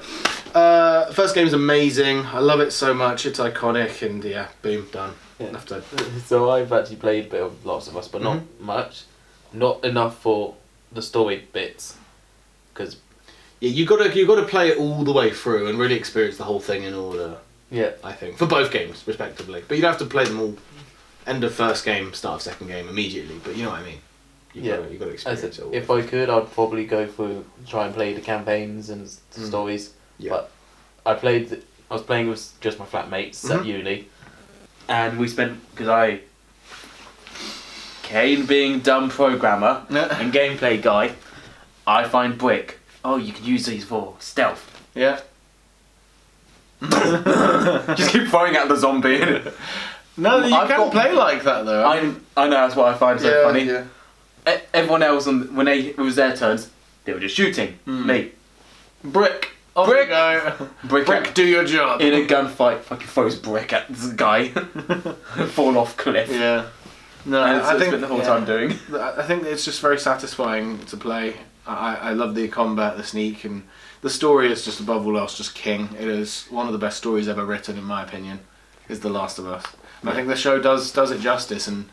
first game's amazing. I love it so much. It's iconic, and yeah, boom, done. Yeah. Enough to... So I've actually played a bit of Last of Us, but not much. Not enough for the story bits. Because, Yeah, you gotta play it all the way through and really experience the whole thing in order. yeah. I think for both games, respectively. But you don't have to play them all. End of first game, start of second game immediately. But you know what I mean. You gotta I experience said, it all. if I could, I'd probably go through, try and play the campaigns and stories. Yeah. But I was playing with just my flatmates at uni. And we spent, because Kane being dumb programmer and gameplay guy, I find brick. Oh, you can use these for stealth. Yeah. Just keep throwing at the zombie. No, you I've can got- play like that though. I know, that's what I find so Yeah, funny. yeah. Everyone else, when it was their turns, they were just shooting. Me. Brick. Off Brick. you go. Brick, do your job. in a gunfight, fucking throws brick at this guy. Fall off cliff. Yeah. No, And that's I what think spent the whole yeah. time doing. I think it's just very satisfying to play. I love the combat, the sneak, and the story is just above all else just king. It is one of the best stories ever written, in my opinion, is The Last of Us. And I think the show does it justice, and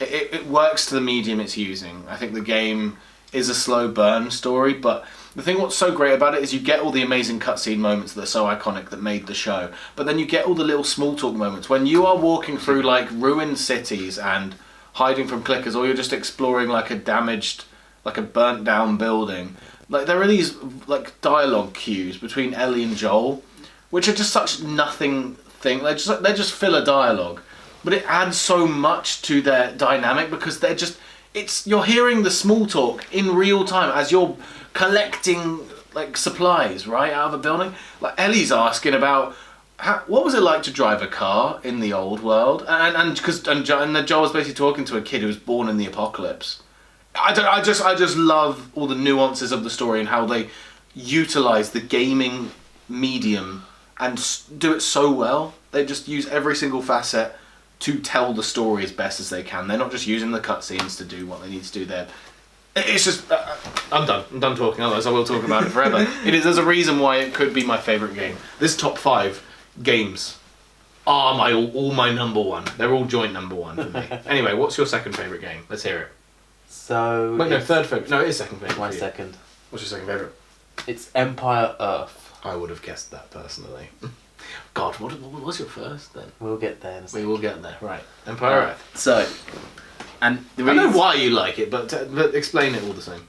it works to the medium it's using. I think the game is a slow burn story, but the thing what's so great about it is you get all the amazing cutscene moments that are so iconic that made the show, but then you get all the little small talk moments when you are walking through like ruined cities and hiding from clickers, or you're just exploring like a damaged, like a burnt down building. Like there are these like dialogue cues between Ellie and Joel, which are just such nothing thing. They're just filler dialogue, but it adds so much to their dynamic because you're hearing the small talk in real time as you're collecting like supplies right out of a building. Like Ellie's asking about what was it like to drive a car in the old world, and Joel was basically talking to a kid who was born in the apocalypse. I just love all the nuances of the story and how they utilize the gaming medium and do it so well. They just use every single facet to tell the story as best as they can. They're not just using the cutscenes to do what they need to do there. It's just I'm done talking, otherwise I will talk about it forever. There's a reason why it could be my favourite game. This top 5 games are all my number one. They're all joint number one for me. Anyway, what's your second favourite game? Let's hear it. So. Wait, no, it's third favourite. No, it is second favourite. My for you. second. What's your second favourite? It's Empire Earth. I would have guessed that personally. God, what was your first then? We'll get there in a We second. will get there. Right. Empire Earth. So. And the I know reason- why you like it, but explain it all the same.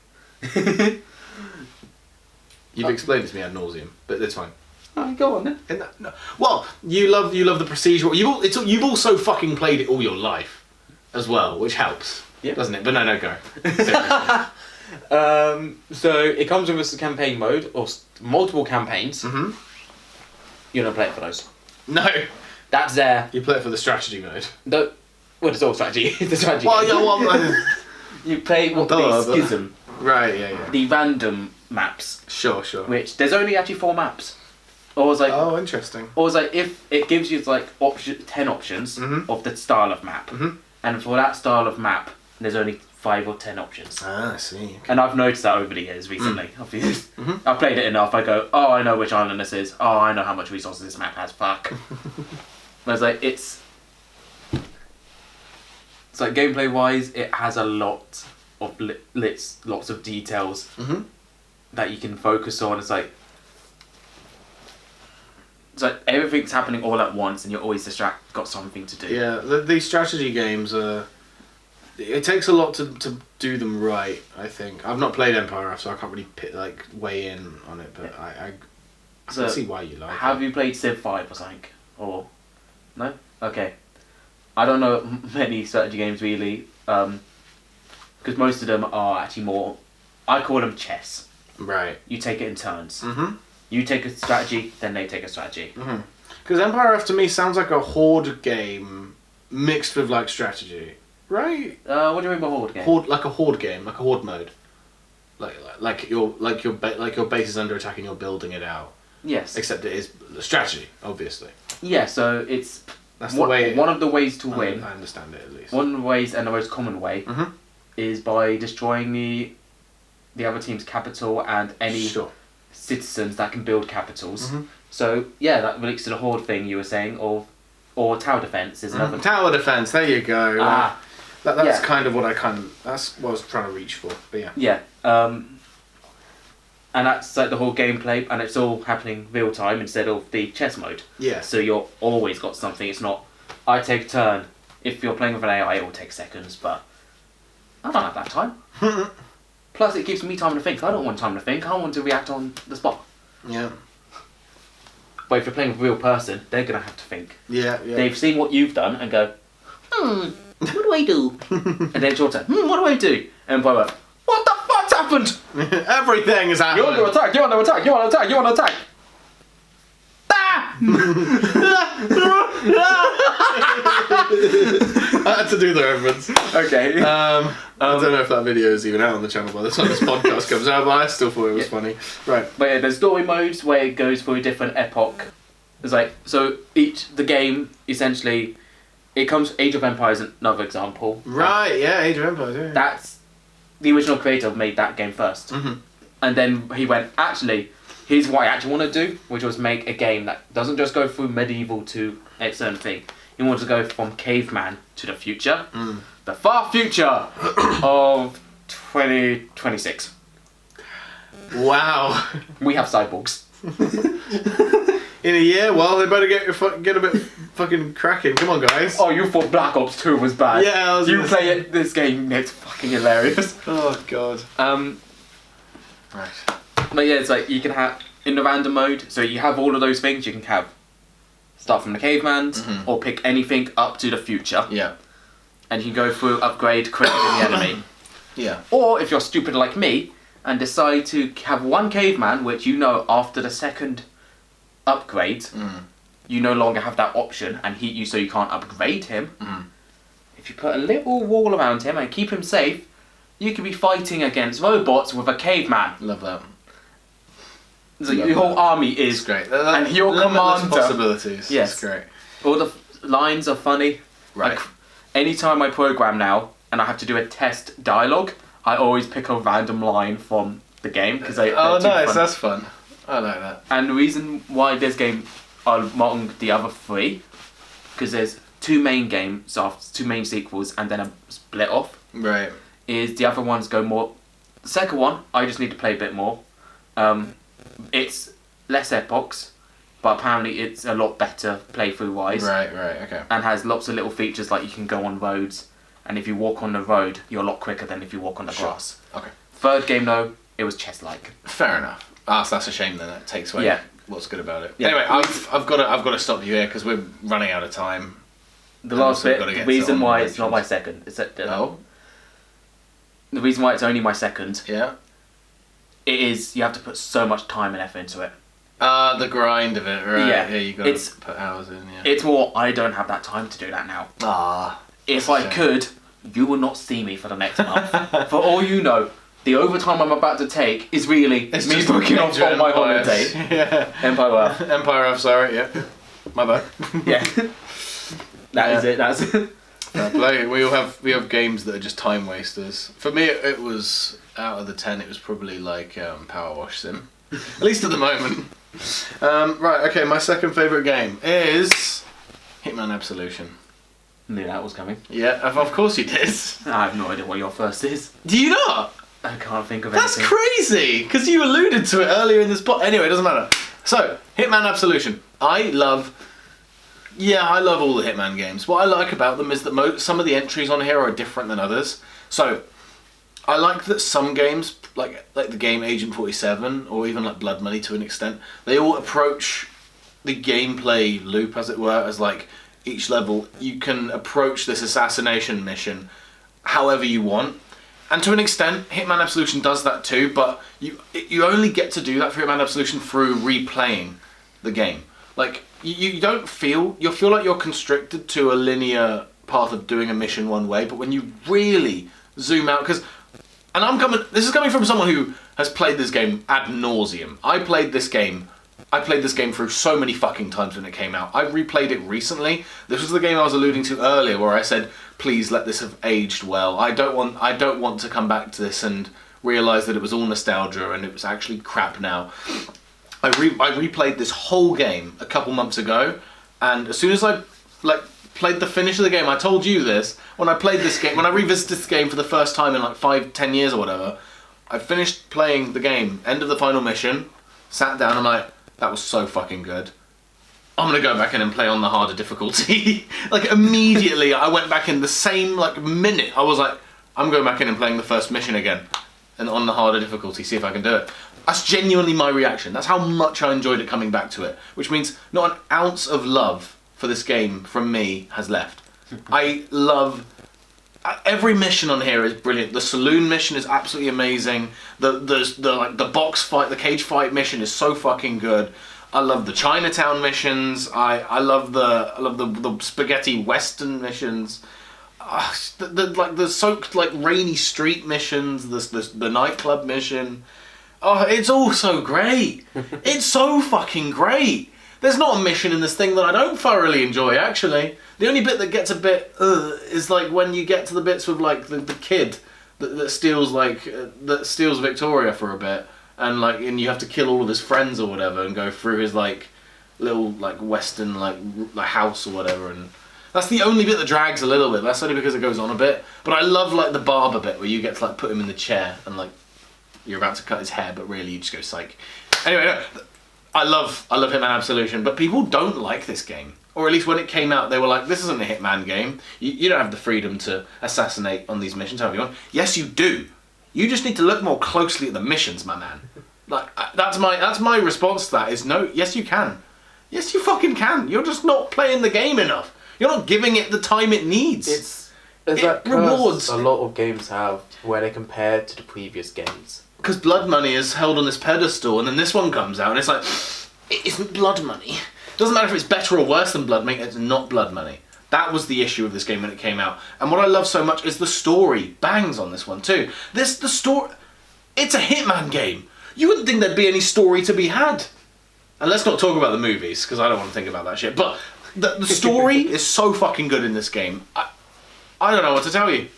You've explained it to me ad nauseum, but it's fine. Oh, go on then. No. Well, you love the procedural. You've also fucking played it all your life, as well, which helps, doesn't it? But no, go. Seriously. So it comes with a campaign mode or multiple campaigns. Mhm. You don't play it for those. No, That's there. you play it for the strategy mode. Well, it's all strategy. It's a strategy. Well, game. yeah, well, You play what Duh, the but- schism, right, yeah. the random maps, Sure. which there's only actually 4 maps. Or it's like, Oh, interesting. or it's like if it gives you like 10 options Mhm. of the style of map, Mhm. and for that style of map, there's only 5 or 10 options. Ah, I see. And I've noticed that over the years recently. I've played it enough. I go, oh, I know which island this is. Oh, I know how much resources this map has. Fuck. But it's like it's like gameplay wise, it has a lot of lots of details that you can focus on. It's like everything's happening all at once, and you're always got something to do. Yeah, these strategy games are. It takes a lot to do them right. I think I've not played Empire, so I can't really weigh in on it. But I can see why you like it. Have you played Civ 5 or something? Or no? Okay. I don't know many strategy games really, because most of them are actually more. I call them chess. Right. You take it in turns. Mhm. You take a strategy, then they take a strategy. Because Empire to me sounds like a horde game mixed with like strategy, right? What do you mean by horde game? Like a horde game, like a horde mode. Like your base is under attack and you're building it out. Yes. Except it is the strategy, obviously. Yeah. So it's That's the way. one of the ways to win. I understand it at least. One of the ways, and the most common way, is by destroying the other team's capital and any citizens that can build capitals. So yeah, that relates to the horde thing you were saying, or tower defense is another. Tower defense. There you go. That's yeah. kind of what that's what I was trying to reach for. But yeah. Yeah. And that's like the whole gameplay, and it's all happening real time instead of the chess mode. Yeah. So you're always got something. It's not, I take a turn. If you're playing with an AI, it will take seconds, but I don't have that time. Plus, it gives me time to think. I don't want time to think. I want to react on the spot. Yeah. But if you're playing with a real person, they're going to have to think. Yeah. They've seen what you've done and go, what do I do? And then it's your turn. What do I do? And by the way, what the fuck's happened? Everything is happening. You're under attack, you're under attack, you're under attack, you're under attack. I had to do the reference. Okay. I don't know if that video is even out on the channel by the time this podcast comes out, but I still thought it was funny. Right. But yeah, there's story modes where it goes through a different epoch. It's like, so the game, essentially, it comes, Age of Empires is another example. Right, yeah, Age of Empires, yeah. That's, the original creator made that game first. And then he went, actually, here's what I actually want to do, which was make a game that doesn't just go through medieval to a certain thing. He wanted to go from caveman to the future. The far future of 2026. Wow. We have cyborgs. In a year? Well, they better get a bit fucking cracking. Come on, guys. Oh, you thought Black Ops 2 was bad? Yeah, I was You gonna play this game, it's fucking hilarious. Oh, God. Right. But yeah, it's like you can have in the random mode. So you have all of those things. You can have start from the caveman or pick anything up to the future, Yeah. and you can go through upgrade, creating the enemy. Yeah. Or if you're stupid like me and decide to have one caveman, which you know after the second upgrade, you no longer have that option, and you so you can't upgrade him. If you put a little wall around him and keep him safe, you could be fighting against robots with a caveman. Love that. So your whole army is It's great. and your limitless commander. possibilities. Yes. It's great. All the lines are funny. Right. Anytime I program now and I have to do a test dialogue, I always pick a random line from the game because they're Oh, too nice. fun. That's fun. I like that. And the reason why this game among the other three, because there's two main games after two main sequels and then a split off, Right. is the other ones go more. The second one, I just need to play a bit more. It's less epochs, but apparently it's a lot better playthrough wise. Right. Okay. And has lots of little features like you can go on roads, and if you walk on the road, you're a lot quicker than if you walk on the grass. Okay. Third game though, it was chess-like. Fair enough. So that's a shame then. That takes away what's good about it. Yeah. Anyway, I've got to stop you here because we're running out of time. The last also bit, gotta the get reason on why the it's not my second, is that Oh. the reason why it's only my second, Yeah. it is you have to put so much time and effort into it. The grind of it, right? Yeah, Yeah, you got it's- to put hours in. Yeah. It's more, I don't have that time to do that now. If that's a I shame. could, you will not see me for the next month. For all you know, the overtime I'm about to take is really It's me just booking off major on my empires. holiday. Yeah. Empire Earth. Empire of sorry. Yeah. My bad. Yeah. That is Yeah. it. That's Fair play. We have games that are just time wasters. For me, it was out of the 10. It was probably like Power Wash Sim, at least at the moment. Right. Okay. My second favorite game is Hitman Absolution. Knew that was coming. Yeah, of course you did. I have no idea what your first is. Do you not? I can't think of That's anything. crazy, because you alluded to it earlier in this pod. Anyway, it doesn't matter. So, Hitman Absolution. I love all the Hitman games. What I like about them is that some of the entries on here are different than others. So, I like that some games, like the game Agent 47, or even like Blood Money to an extent, they all approach the gameplay loop, as it were, as like each level, you can approach this assassination mission however you want. And to an extent, Hitman Absolution does that too, but you only get to do that for Hitman Absolution through replaying the game. Like, you don't feel like you're constricted to a linear path of doing a mission one way, but when you really zoom out, this is coming from someone who has played this game ad nauseum. I played this game through so many fucking times when it came out. I replayed it recently. This was the game I was alluding to earlier where I said, please let this have aged well. I don't want to come back to this and realise that it was all nostalgia and it was actually crap now. I replayed this whole game a couple months ago, and as soon as I played the finish of the game, I told you this, when I revisited this game for the first time in like 5-10 years or whatever, I finished playing the game, end of the final mission, sat down, I'm like, that was so fucking good. I'm gonna go back in and play on the harder difficulty. Like, immediately I went back in the same minute. I was like, I'm going back in and playing the first mission again, and on the harder difficulty, see if I can do it. That's genuinely my reaction. That's how much I enjoyed it coming back to it. Which means not an ounce of love for this game from me has left. I love every mission on here is brilliant. The saloon mission is absolutely amazing. The box fight, the cage fight mission is so fucking good. I love the Chinatown missions. I love the spaghetti western missions. The soaked rainy street missions. The nightclub mission. Oh, it's all so great. It's so fucking great. There's not a mission in this thing that I don't thoroughly enjoy, actually. The only bit that gets a bit is when you get to the bits with the kid that steals Victoria for a bit, and you have to kill all of his friends or whatever and go through his little western house or whatever, and that's the only bit that drags a little bit. That's only because it goes on a bit. But I love the barber bit where you get to put him in the chair and you're about to cut his hair, but really you just go psych. Anyway, no, I love Hitman Absolution, but people don't like this game. Or at least when it came out, they were like, this isn't a Hitman game. You don't have the freedom to assassinate on these missions however you want. Yes, you do. You just need to look more closely at the missions, my man. That's my response to that is no, yes you can. Yes, you fucking can. You're just not playing the game enough. You're not giving it the time it needs. It's It that rewards. curse a lot of games have where they compare to the previous games. Because Blood Money is held on this pedestal, and then this one comes out, and it's like, it isn't Blood Money. It doesn't matter if it's better or worse than Blood Money, it's not Blood Money. That was the issue of this game when it came out. And what I love so much is the story bangs on this one too. The story, it's a Hitman game. You wouldn't think there'd be any story to be had. And let's not talk about the movies, because I don't want to think about that shit. But the story is so fucking good in this game. I don't know what to tell you.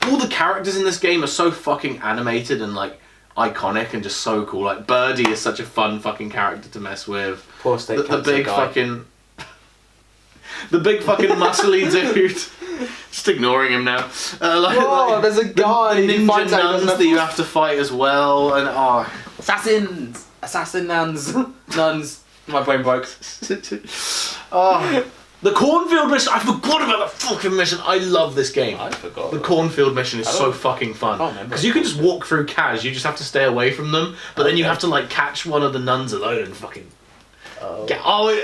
All the characters in this game are so fucking animated and iconic and just so cool. Birdie is such a fun fucking character to mess with. Poor state The big fucking muscly dude. Just ignoring him now. There's a guy The who ninja finds out he nuns doesn't that you have to fight as well, and assassin nuns. My brain broke. The cornfield mission. I forgot about that fucking mission. I love this game. I forgot. The cornfield mission is so fucking fun. can't remember. Because you can just walk through Kaz, you just have to stay away from them, but then you have to catch one of the nuns alone and fucking...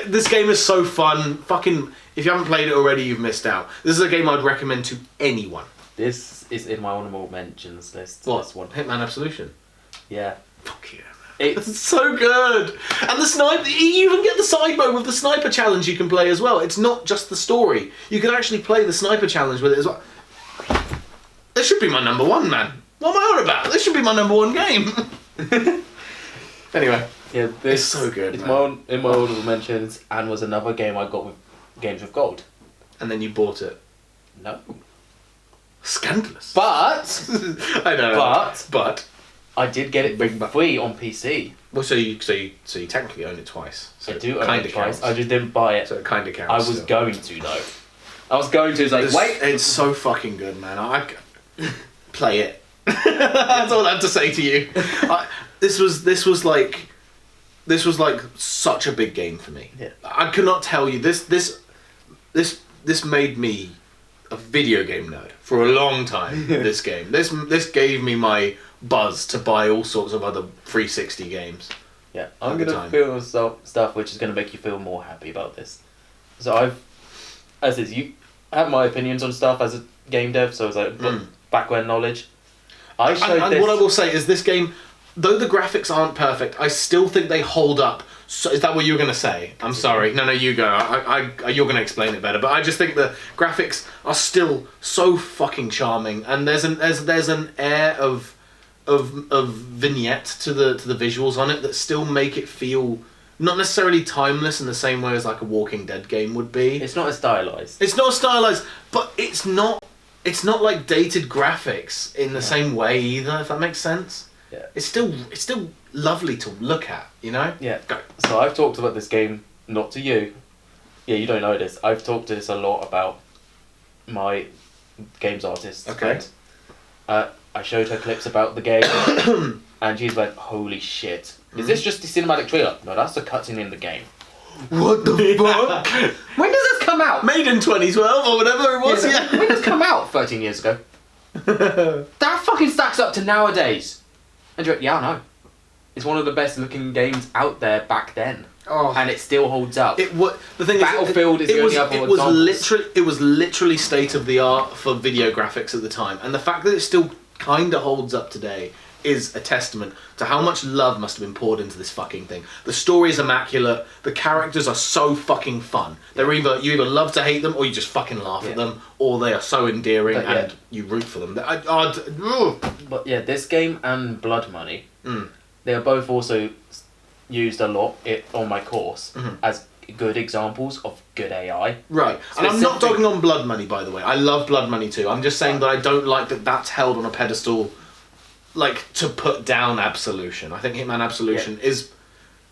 this game is so fun. Fucking, if you haven't played it already, you've missed out. This is a game I'd recommend to anyone. This is in my honourable mentions list. What? This one. Hitman Absolution? Yeah. Fuck yeah, man. It's It's so good! And the sniper, you even get the side mode with the sniper challenge you can play as well. It's not just the story. You can actually play the sniper challenge with it as well. This should be my number one, man. What am I on about? This should be my number one game. Anyway. yeah. This so good, It's man. in my honourable mentions, and was another game I got with Games with Gold. and then you bought it. No. Scandalous. But I know. But I did get it for free on PC. well, so you technically own it twice. So I do own kinda it twice. counts. I just didn't buy it. So it kind of counts. I was still. going to though. I was going to. It's like, wait. It's so fucking good, man. Play it. That's all I have to say to you. This was like such a big game for me. Yeah. I could not tell you this made me a video game nerd for a long time. This game. This gave me my buzz to buy all sorts of other 360 games. Yeah, I'm at the gonna time. feel stuff which is gonna make you feel more happy about this. So you have my opinions on stuff as a game dev, so it's like background knowledge. I showed And this. what I will say is this game, though the graphics aren't perfect, I still think they hold up. So, is that what you were going to say? I'm sorry. No, you go. You're going to explain it better. But I just think the graphics are still so fucking charming, and there's an air of vignette to the visuals on it that still make it feel not necessarily timeless in the same way as like a Walking Dead game would be. It's not as stylized. It's not stylized, but it's not like dated graphics in the same way either, if that makes sense. Yeah. It's still lovely to look at, you know? Yeah. Go. So I've talked about this game, not to you. Yeah, you don't know this. I've talked to this a lot about my games artist. Okay. friend. I showed her clips about the game, and she's like, "Holy shit! Is this just the cinematic trailer? No, that's the cutscene in the game. What the fuck? When does this come out? Made in 2012 or whatever it was, yeah. When did this come out? 13 years ago. That fucking stacks up to nowadays. And you're like, yeah, I know. It's one of the best looking games out there back then. Oh. And it still holds up. The thing Battlefield is the only other it was examples. it was literally state of the art for video graphics at the time, and the fact that it still kind of holds up today is a testament to how much love must have been poured into this fucking thing. The story is immaculate. The characters are so fucking fun. They're you either love to hate them or you just fucking laugh at them, or they are so endearing But, yeah. and you root for them. But yeah, this game and Blood Money, they are both also used a lot on my course as good examples of good AI. Right, and I'm not Specific- dogging on Blood Money, by the way. I love Blood Money too. I'm just saying that I don't like that that's held on a pedestal, like, to put down Absolution. I think Hitman Absolution is,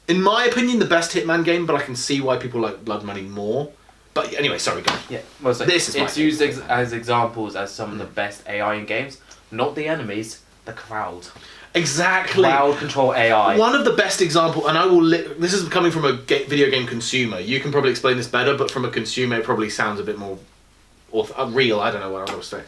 in my opinion, the best Hitman game, but I can see why people like Blood Money more. But anyway, sorry, go on. Yeah, well, so This is my it's used favourite. as examples as some of the best AI in games. Not the enemies, the crowd. Exactly. Crowd control AI. One of the best example, and I will. This is coming from a video game consumer. You can probably explain this better, but from a consumer, it probably sounds a bit more real. I don't know what I was saying.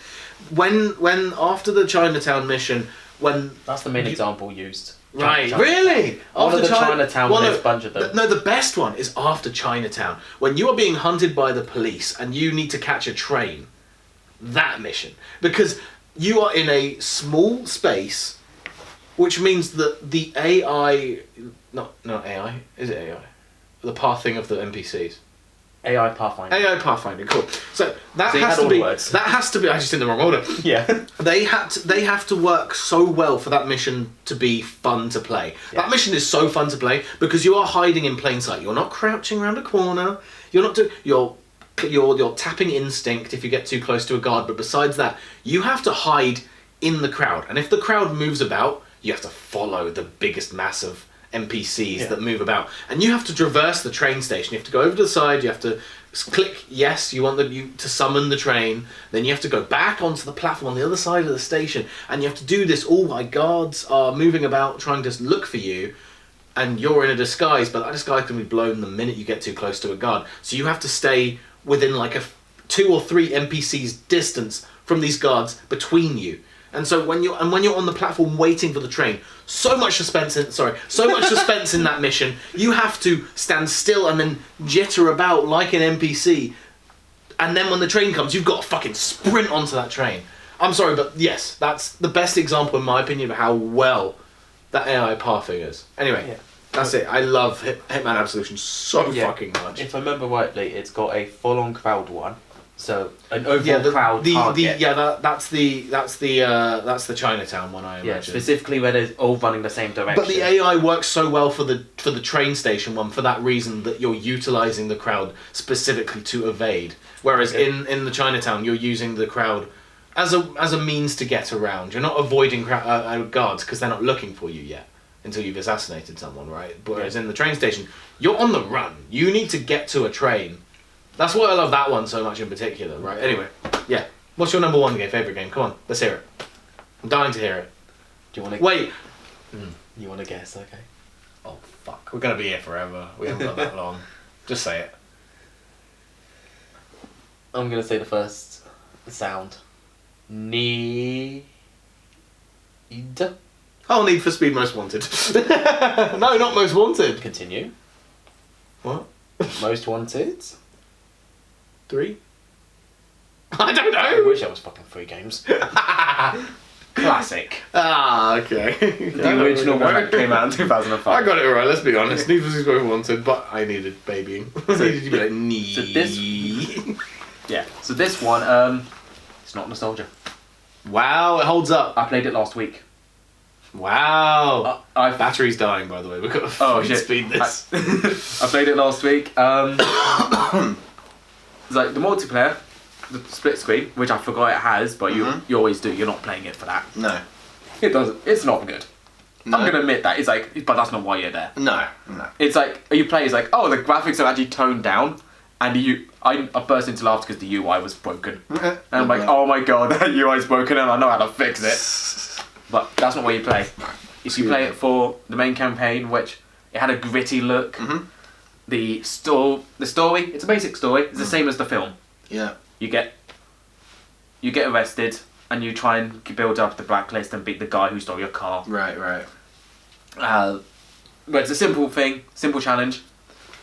When after the Chinatown mission, That's the main example used. Right, Chinatown. really? One of the Chinatown, one there's of- a bunch of them. No, the best one is after Chinatown, when you are being hunted by the police and you need to catch a train. That mission, because you are in a small space, which means that the AI, not AI, is it AI? The pathing of the NPCs. AI Pathfinder. AI Pathfinder, cool. So that So you has had to all be. the words. That has to be. I just in the wrong order. Yeah. They have to work so well for that mission to be fun to play. Yeah. That mission is so fun to play because you are hiding in plain sight. You're not crouching around a corner. You're not you're tapping instinct if you get too close to a guard. But besides that, you have to hide in the crowd. And if the crowd moves about, you have to follow the biggest mass of NPCs that move about, and you have to traverse the train station. You have to go over to the side. You have to click yes. You want you to summon the train. Then you have to go back onto the platform on the other side of the station, and you have to do this all while guards are moving about trying to look for you, and you're in a disguise. But that disguise can be blown the minute you get too close to a guard. So you have to stay within like a 2 or 3 NPCs distance from these guards between you. And so when you're on the platform waiting for the train, so much suspense in that mission. You have to stand still and then jitter about like an NPC. And then when the train comes, you've got to fucking sprint onto that train. I'm sorry, but yes, that's the best example in my opinion of how well that AI pathing is. Anyway, that's it. I love Hitman Absolution so fucking much. If I remember rightly, it's got a full-on crowd one, So an overall crowd target. That's the Chinatown one, I imagine. Yeah, specifically where they're all running the same direction. But the AI works so well for the train station one for that reason that you're utilizing the crowd specifically to evade. Whereas in the Chinatown, you're using the crowd as a means to get around. You're not avoiding guards because they're not looking for you yet until you've assassinated someone, right? Whereas in the train station, you're on the run. You need to get to a train. That's why I love that one so much in particular, right? Anyway, yeah. What's your number one favourite game? Come on, let's hear it. I'm dying to hear it. Do you want to... Wait. You want to guess? Okay. Oh, fuck. We're going to be here forever. We haven't got that long. Just say it. I'm going to say the first sound. Need... Oh, Need for Speed Most Wanted. No, not Most Wanted. Continue. What? Most Wanted? 3? I don't know. I wish I was fucking 3 games. Classic. Ah, okay. The original one that came out in 2005. I got it right, let's be honest. Need for Speed Most Wanted, but I needed babying. So needed to be like, need. So this... Yeah, so this one, it's not nostalgia. Wow, it holds up. I played it last week. Wow. I've Battery's dying, by the way. We've got to Oh shit! speed this. I played it last week. It's like the multiplayer, the split screen, which I forgot it has, but you always do. You're not playing it for that. No. It doesn't. It's not good. No. I'm gonna admit that. It's like, but that's not why you're there. No. It's like you play. It's like, oh, the graphics are actually toned down, and I burst into laughter because the UI was broken, and I'm like, oh my god, that UI is broken, and I know how to fix it. But that's not why you play. If you play it for the main campaign, which it had a gritty look, the story, it's a basic story. It's the same as the film. Yeah. You get arrested, and you try and build up the blacklist and beat the guy who stole your car. Right. But it's a simple thing, simple challenge.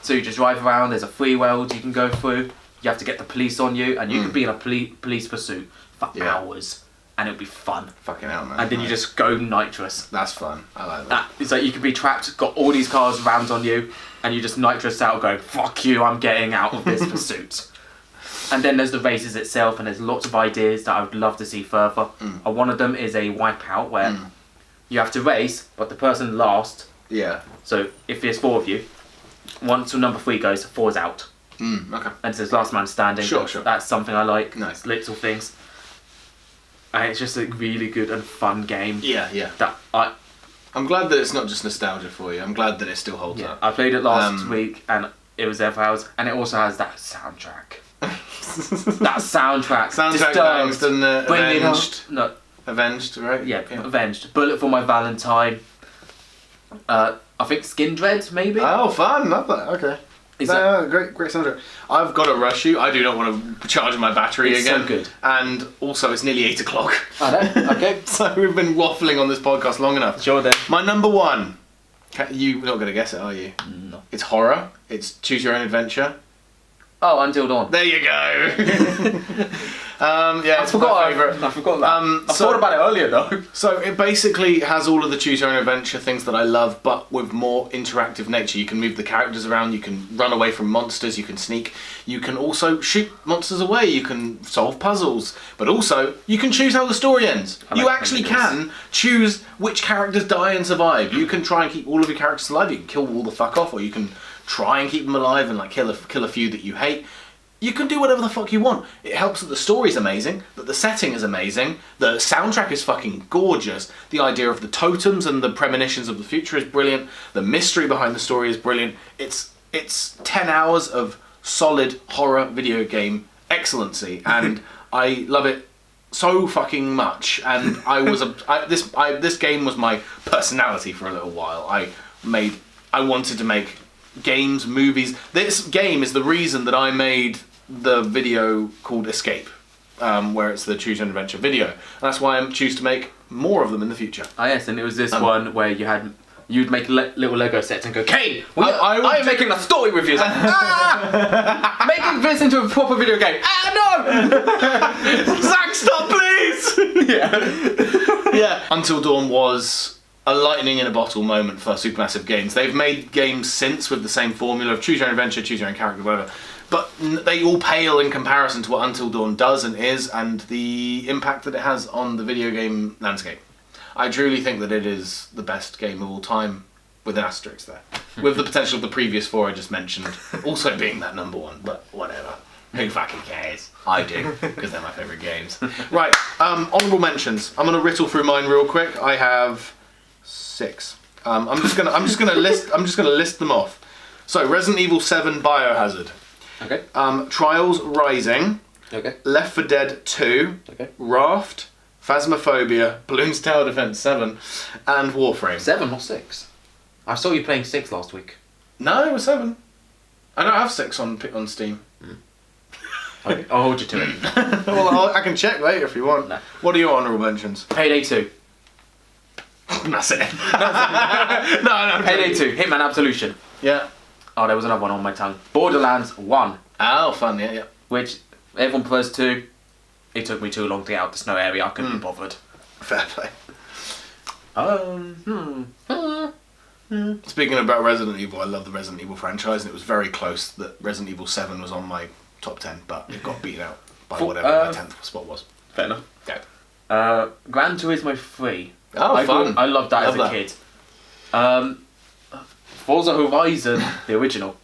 So you just drive around. There's a free world you can go through. You have to get the police on you, and you could be in a police pursuit for hours, and it'll be fun. Fucking hell, man. And then you just go nitrous. That's fun. I like that. It's like you could be trapped, got all these cars rammed on you, and you just nitrous out going, fuck you, I'm getting out of this pursuit. And then there's the races itself, and there's lots of ideas that I would love to see further. One of them is a wipeout where you have to race, but the person last. Yeah. So if there's 4 of you, once number 3 goes, 4's out. Okay. And so it's last man standing. Sure. That's something I like. Nice. Little things. And it's just a really good and fun game. Yeah. That I'm glad that it's not just nostalgia for you. I'm glad that it still holds up. I played it last week, and it was there for hours. And it also has that soundtrack. Soundtrack Disturbed. bangs, doesn't it? Avenged. No. Avenged, right? Yeah, Avenged. Bullet for My Valentine. I think Skin Dread, maybe? Oh, fun. Love that. Okay. Great soundtrack. I've got to rush you. I do not want to charge my battery It's again. so good. And also, it's nearly 8 o'clock. I know. Okay. So we've been waffling on this podcast long enough. Sure then. My number one. You're not going to guess it, are you? No. It's horror. It's Choose Your Own Adventure. Oh, Until Dawn. There you go. Yeah, it's my favourite. I forgot that. I thought about it earlier though. So it basically has all of the choose your own adventure things that I love, but with more interactive nature. You can move the characters around, you can run away from monsters, you can sneak, you can also shoot monsters away, you can solve puzzles, but also you can choose how the story ends. You actually can choose which characters die and survive. You can try and keep all of your characters alive, you can kill all the fuck off, or you can try and keep them alive and like kill a few that you hate. You can do whatever the fuck you want. It helps that the story's amazing, that the setting is amazing, the soundtrack is fucking gorgeous, the idea of the totems and the premonitions of the future is brilliant, the mystery behind the story is brilliant. It's 10 hours of solid horror video game excellency, and I love it so fucking much. And this game was my personality for a little while. I wanted to make games, movies. This game is the reason that I made the video called Escape, where it's the Choose Your Own Adventure video. And that's why I choose to make more of them in the future. Oh yes, and it was this one where you'd make little Lego sets and go, Kane, I'm making a story with you. It's like, making this into a proper video game. No! Zach, stop, please! Yeah. Until Dawn was a lightning in a bottle moment for Supermassive Games. They've made games since with the same formula of choose your own adventure, choose your own character, whatever. But they all pale in comparison to what Until Dawn does and is, and the impact that it has on the video game landscape. I truly think that it is the best game of all time, with an asterisk there. With the potential of the previous 4 I just mentioned also being that number 1, but whatever. Who fucking cares? I do, because they're my favourite games. Right, honourable mentions. I'm going to riddle through mine real quick. I have 6. I'm just gonna list them off. So, Resident Evil 7 Biohazard. Okay. Trials Rising. Okay. Left 4 Dead 2. Okay. Raft. Phasmophobia. Bloons Tower Defense 7. And Warframe. 7 or 6? I saw you playing 6 last week. No, it was 7. I don't have 6 on Steam. Okay. I'll hold you to it. Well, I can check later if you want. No. What are your honourable mentions? Payday 2. That's it. No. Payday 2. Hitman Absolution. Yeah. Oh, there was another one on my tongue. Borderlands 1. Oh, fun, yeah. Which everyone prefers 2. It took me too long to get out the snow area. I couldn't be bothered. Fair play. Hmm. Speaking about Resident Evil, I love the Resident Evil franchise, and it was very close that Resident Evil 7 was on my top 10, but it got beaten out by whatever my 10th spot was. Fair enough. Okay. Gran Turismo 3. Oh, fun. I loved that Love as a kid. Forza Horizon, the original.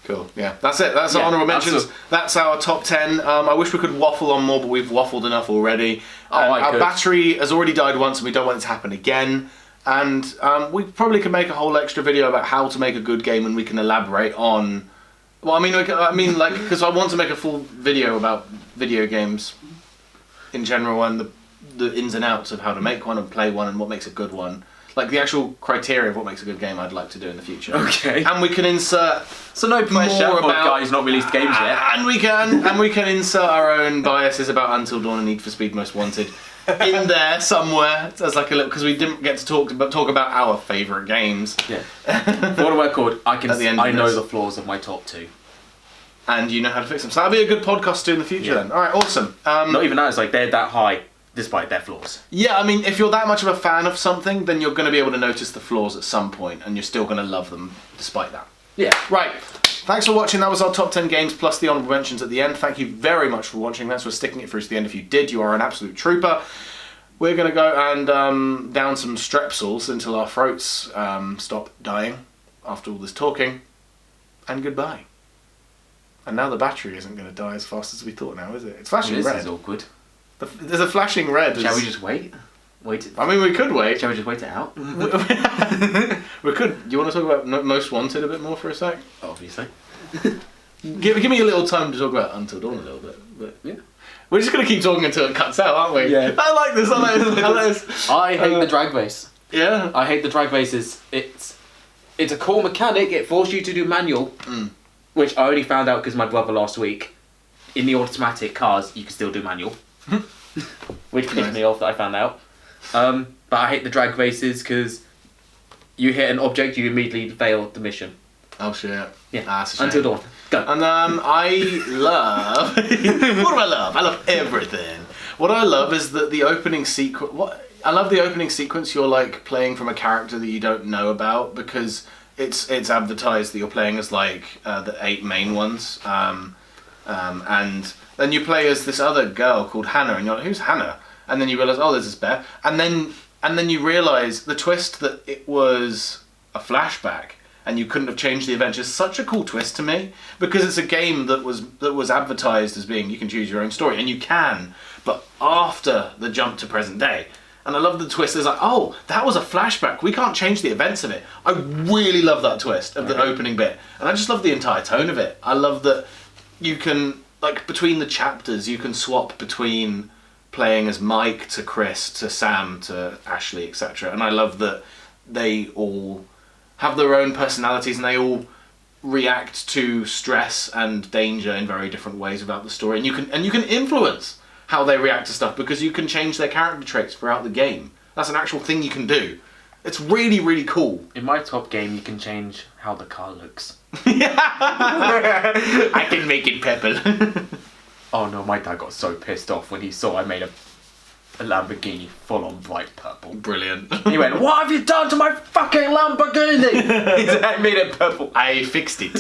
Cool, yeah. That's it. That's Yeah, our honourable mentions. absolutely. That's our top 10. I wish we could waffle on more, but we've waffled enough already. I Our could. battery has already died once, and we don't want it to happen again. And we probably could make a whole extra video about how to make a good game, and we can elaborate on... Well, because I want to make a full video about video games in general, and the ins and outs of how to make one and play one and what makes a good one. Like the actual criteria of what makes a good game I'd like to do in the future. Okay. And we can insert So no pressure more for about- guys not released games yet. and we can insert our own biases about Until Dawn and Need for Speed Most Wanted in there somewhere as like a little, because we didn't get to talk about our favourite games. Yeah. For the record, At the end of I know this. the flaws of my top 2. And you know how to fix them. So that'll be a good podcast to do in the future Yeah. then. Alright, awesome. Not even that, it's like they're that high despite their flaws. Yeah, I mean, if you're that much of a fan of something, then you're going to be able to notice the flaws at some point, and you're still going to love them despite that. Yeah. Right. Thanks for watching. That was our top 10 games plus the honourable mentions at the end. Thank you very much for watching. Thanks for sticking it through to the end. If you did, you are an absolute trooper. We're going to go and down some Strepsils until our throats stop dying after all this talking. And goodbye. And now the battery isn't going to die as fast as we thought now, is it? It's flashing This red. is awkward. There's a flashing red. Shall we just wait? I mean, we could wait. Shall we just wait it out? We could. Do you want to talk about Most Wanted a bit more for a sec? Obviously. Give me a little time to talk about Until Dawn a little bit. But Yeah. we're just going to keep talking until it cuts out, aren't we? Yeah. I like this. I like this. I hate the drag race. Yeah. I hate the drag races. It's a cool mechanic. It forces you to do manual, which I only found out because my brother last week. In the automatic cars, you can still do manual, which pissed Nice. me off that I found out. But I hate the drag races because you hit an object, you immediately fail the mission. Oh shit. Yeah. Ah, that's a shame. Until dawn. Go. And I love. What do I love? I love everything. What I love is that the opening sequence. I love the opening sequence. You're like playing from a character that you don't know about because it's advertised that you're playing as like the 8 main ones, and then you play as this other girl called Hannah, and you're like, who's Hannah? And then you realise, oh, there's this bear, and then you realise the twist that it was a flashback. And you couldn't have changed the events. It's such a cool twist to me because it's a game that was advertised as being you can choose your own story, and you can, but after the jump to present day. And I love the twist. It's like, oh, that was a flashback. We can't change the events of it. I really love that twist of the opening bit, and I just love the entire tone of it. I love that you can, like, between the chapters, you can swap between playing as Mike to Chris to Sam to Ashley, etc. And I love that they all have their own personalities and they all react to stress and danger in very different ways about the story, and you can influence how they react to stuff because you can change their character traits throughout the game. That's an actual thing you can do. It's really, really cool. In my top game, you can change how the car looks. I can make it purple. Oh no, my dad got so pissed off when he saw I made a a Lamborghini full on bright purple. Brilliant. He went, "What have you done to my fucking Lamborghini?" He said, "I made it purple." I fixed it.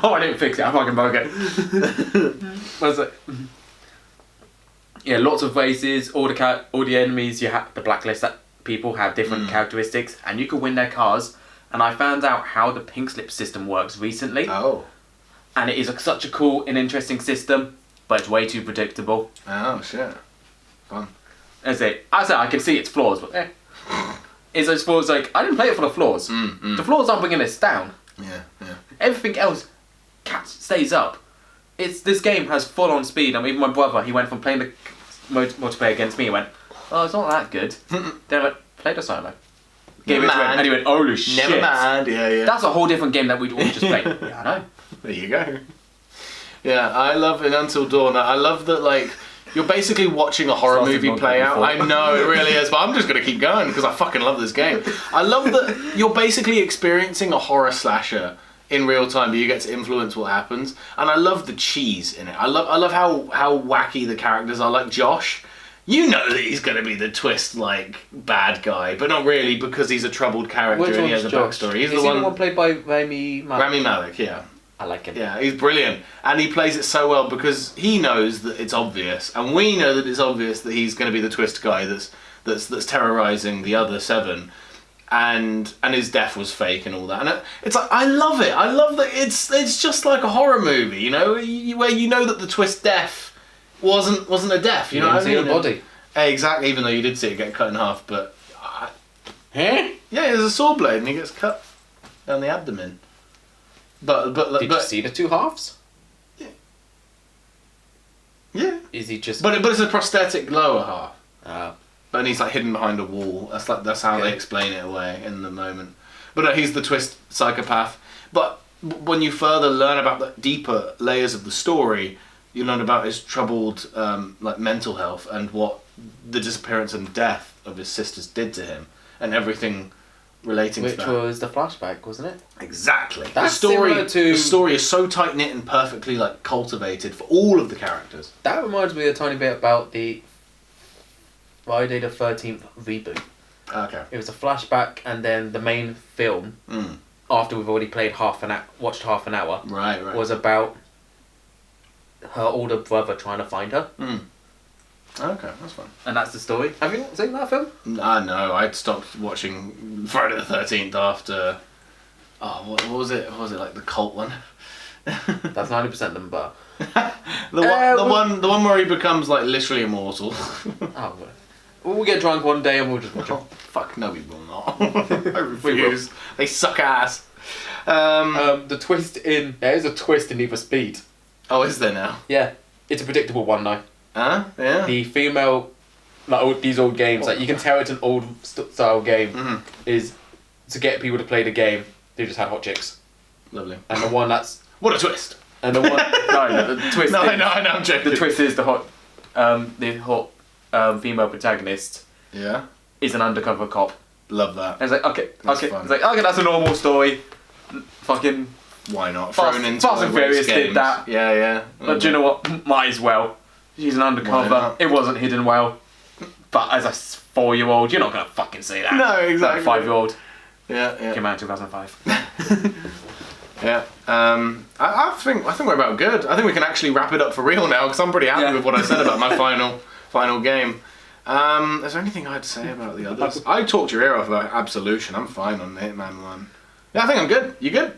Oh, I didn't fix it. I fucking broke it. Was it? Yeah, lots of races. All the enemies you have, the blacklist that people have different characteristics, and you can win their cars. And I found out how the pink slip system works recently, Oh. and it is such a cool and interesting system, but it's way too predictable. Oh shit. Fun. That's it. I can see its flaws, but it's those flaws like I didn't play it for the flaws. The flaws aren't bringing us down. Yeah. Everything else stays up. This game has full on speed. I mean, even my brother, he went from playing the multiplayer against me, he went, "Oh, it's not that good." Then I went, "Play the solo." Gave it to him, and he went, "Holy shit." Never mind. Yeah. That's a whole different game that we'd all just play. Yeah, I know. There you go. Yeah, I love in Until Dawn. I love that, like, you're basically watching a horror Started movie longer play out. before. I know, it really is, but I'm just going to keep going because I fucking love this game. I love that you're basically experiencing a horror slasher in real time, but you get to influence what happens. And I love the cheese in it. I love how wacky the characters are. Like Josh, you know that he's going to be the twist, like, bad guy, but not really because he's a troubled character and he has a backstory. He's Is the he one played by Rami Malek? Rami Malek, yeah. I like him. Yeah, he's brilliant. And he plays it so well because he knows that it's obvious. And we know that it's obvious that he's going to be the twist guy that's terrorizing the other 7. And his death was fake and all that. And it's like, I love it. I love that it's just like a horror movie, you know, where you know that the twist death wasn't a death, you know what I mean? The body. Exactly, even though you did see it get cut in half, but Huh? yeah, there's a saw blade and he gets cut down the abdomen. But Did you see the two halves? yeah. Is he just? But it's a prosthetic lower half. Oh. But he's like hidden behind a wall. That's how they Okay. explain it away in the moment. But he's the twist psychopath. But when you further learn about the deeper layers of the story, you learn about his troubled like mental health and what the disappearance and death of his sisters did to him, and everything relating Which to that. was the flashback, wasn't it? Exactly. That's the similar to- story is so tight knit and perfectly like cultivated for all of the characters. That reminds me a tiny bit about the Friday the 13th reboot. Okay. It was a flashback, and then the main film, after we've already played watched half an hour, Right. was about her older brother trying to find her, Okay, that's fun. and that's the story. Have you not seen that film? No, I'd stopped watching Friday the 13th after. Oh, what was it? What was it, like the cult one? That's 90% number. The one where he becomes like literally immortal. Oh, we'll get drunk one day and we'll just watch it. Fuck no, we will not. I refuse. They suck ass. The twist in there is a twist in Need for Speed. Oh, is there now? Yeah, it's a predictable one though. Huh? Yeah. The female, like these old games, like you can tell it's an old style game, is to get people to play the game. They just had hot chicks, Lovely. and the one that's What a twist. and the one no, the twist. No, is, I know, I'm joking. The twist is the hot female protagonist Yeah. is an undercover cop. Love that. And it's like okay, That's okay, fun. it's like okay, that's a normal story. Fucking, Why not? Fast- Thrown into Fast and like, race Furious did games. that. Yeah. but do you know what? Might as well. She's an Why undercover. not? It wasn't hidden well. But as a 4-year-old, you're not gonna fucking say that. No, exactly. Like a 5-year-old Yeah. came out in 2005. Yeah. I think we're about good. I think we can actually wrap it up for real now because I'm pretty happy Yeah. with what I said about my final game. Is there anything I'd say about the others? I talked your ear off about Absolution. I'm fine on Hitman 1. Yeah, I think I'm good. You good?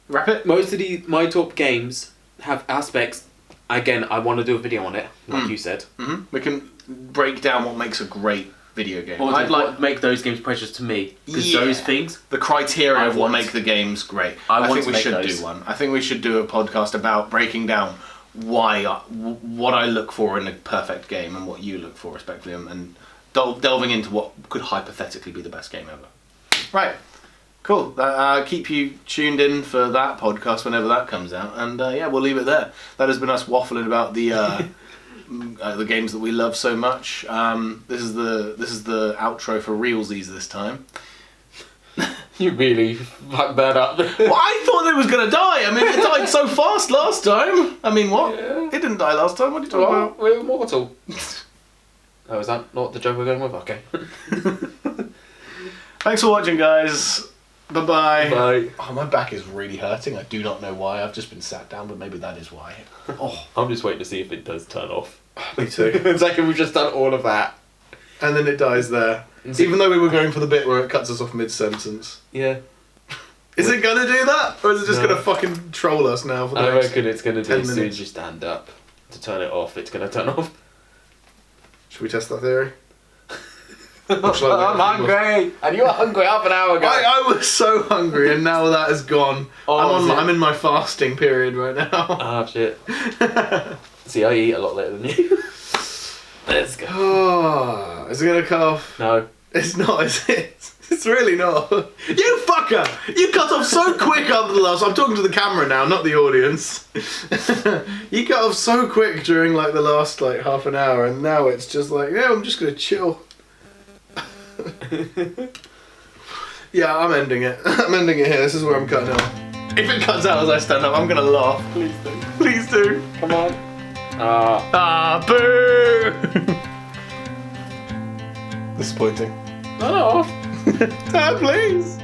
Wrap it? Most of my top games have aspects. Again, I want to do a video on it, like you said. Mm-hmm. We can break down what makes a great video game. Or I'd like what make those games precious to me. Because Yeah. those things, the criteria I of what want- make the games great. I I want think to we make should those. do one. I think we should do a podcast about breaking down what I look for in a perfect game and what you look for, respectively, and delving into what could hypothetically be the best game ever. Right. Cool. Keep you tuned in for that podcast whenever that comes out, and yeah, we'll leave it there. That has been us waffling about the games that we love so much. This is the outro for Realsies this time. you really fucked that up. Well, I thought it was gonna die. I mean, it died so fast last time. I mean, what? Yeah. It didn't die last time. What are you talking Well, about? we're immortal. Oh, is that not the joke we're going with? Okay. Thanks for watching, guys. Bye-bye. Bye. Oh, my back is really hurting. I do not know why. I've just been sat down, but maybe that is why. Oh, I'm just waiting to see if it does turn off. Me too. It's like we've just done all of that. And then it dies there. Even though we were going for the bit where it cuts us off mid-sentence. Yeah. Is it gonna do that? Or is it just No. gonna fucking troll us now for the I next reckon it's going to do 10 as soon minutes? as you stand up to turn it off. It's going to turn off. Should we test that theory? I'm hungry, and you were hungry half an hour ago. I was so hungry and now that is gone. Oh, is it? I'm in my fasting period right now. Ah, shit. See, I eat a lot later than you. Let's go. Oh, is it gonna cut off? No. It's not, is it? It's really not. You fucker! You cut off so quick after the last. I'm talking to the camera now, not the audience. You cut off so quick during like the last like half an hour, and now it's just like, yeah, I'm just gonna chill. Yeah, I'm ending it. I'm ending it here. This is where I'm cutting off. If it cuts out as I stand up, I'm gonna laugh. Please do. Please do. Come on. Boo! Disappointing. Turn it off. Please.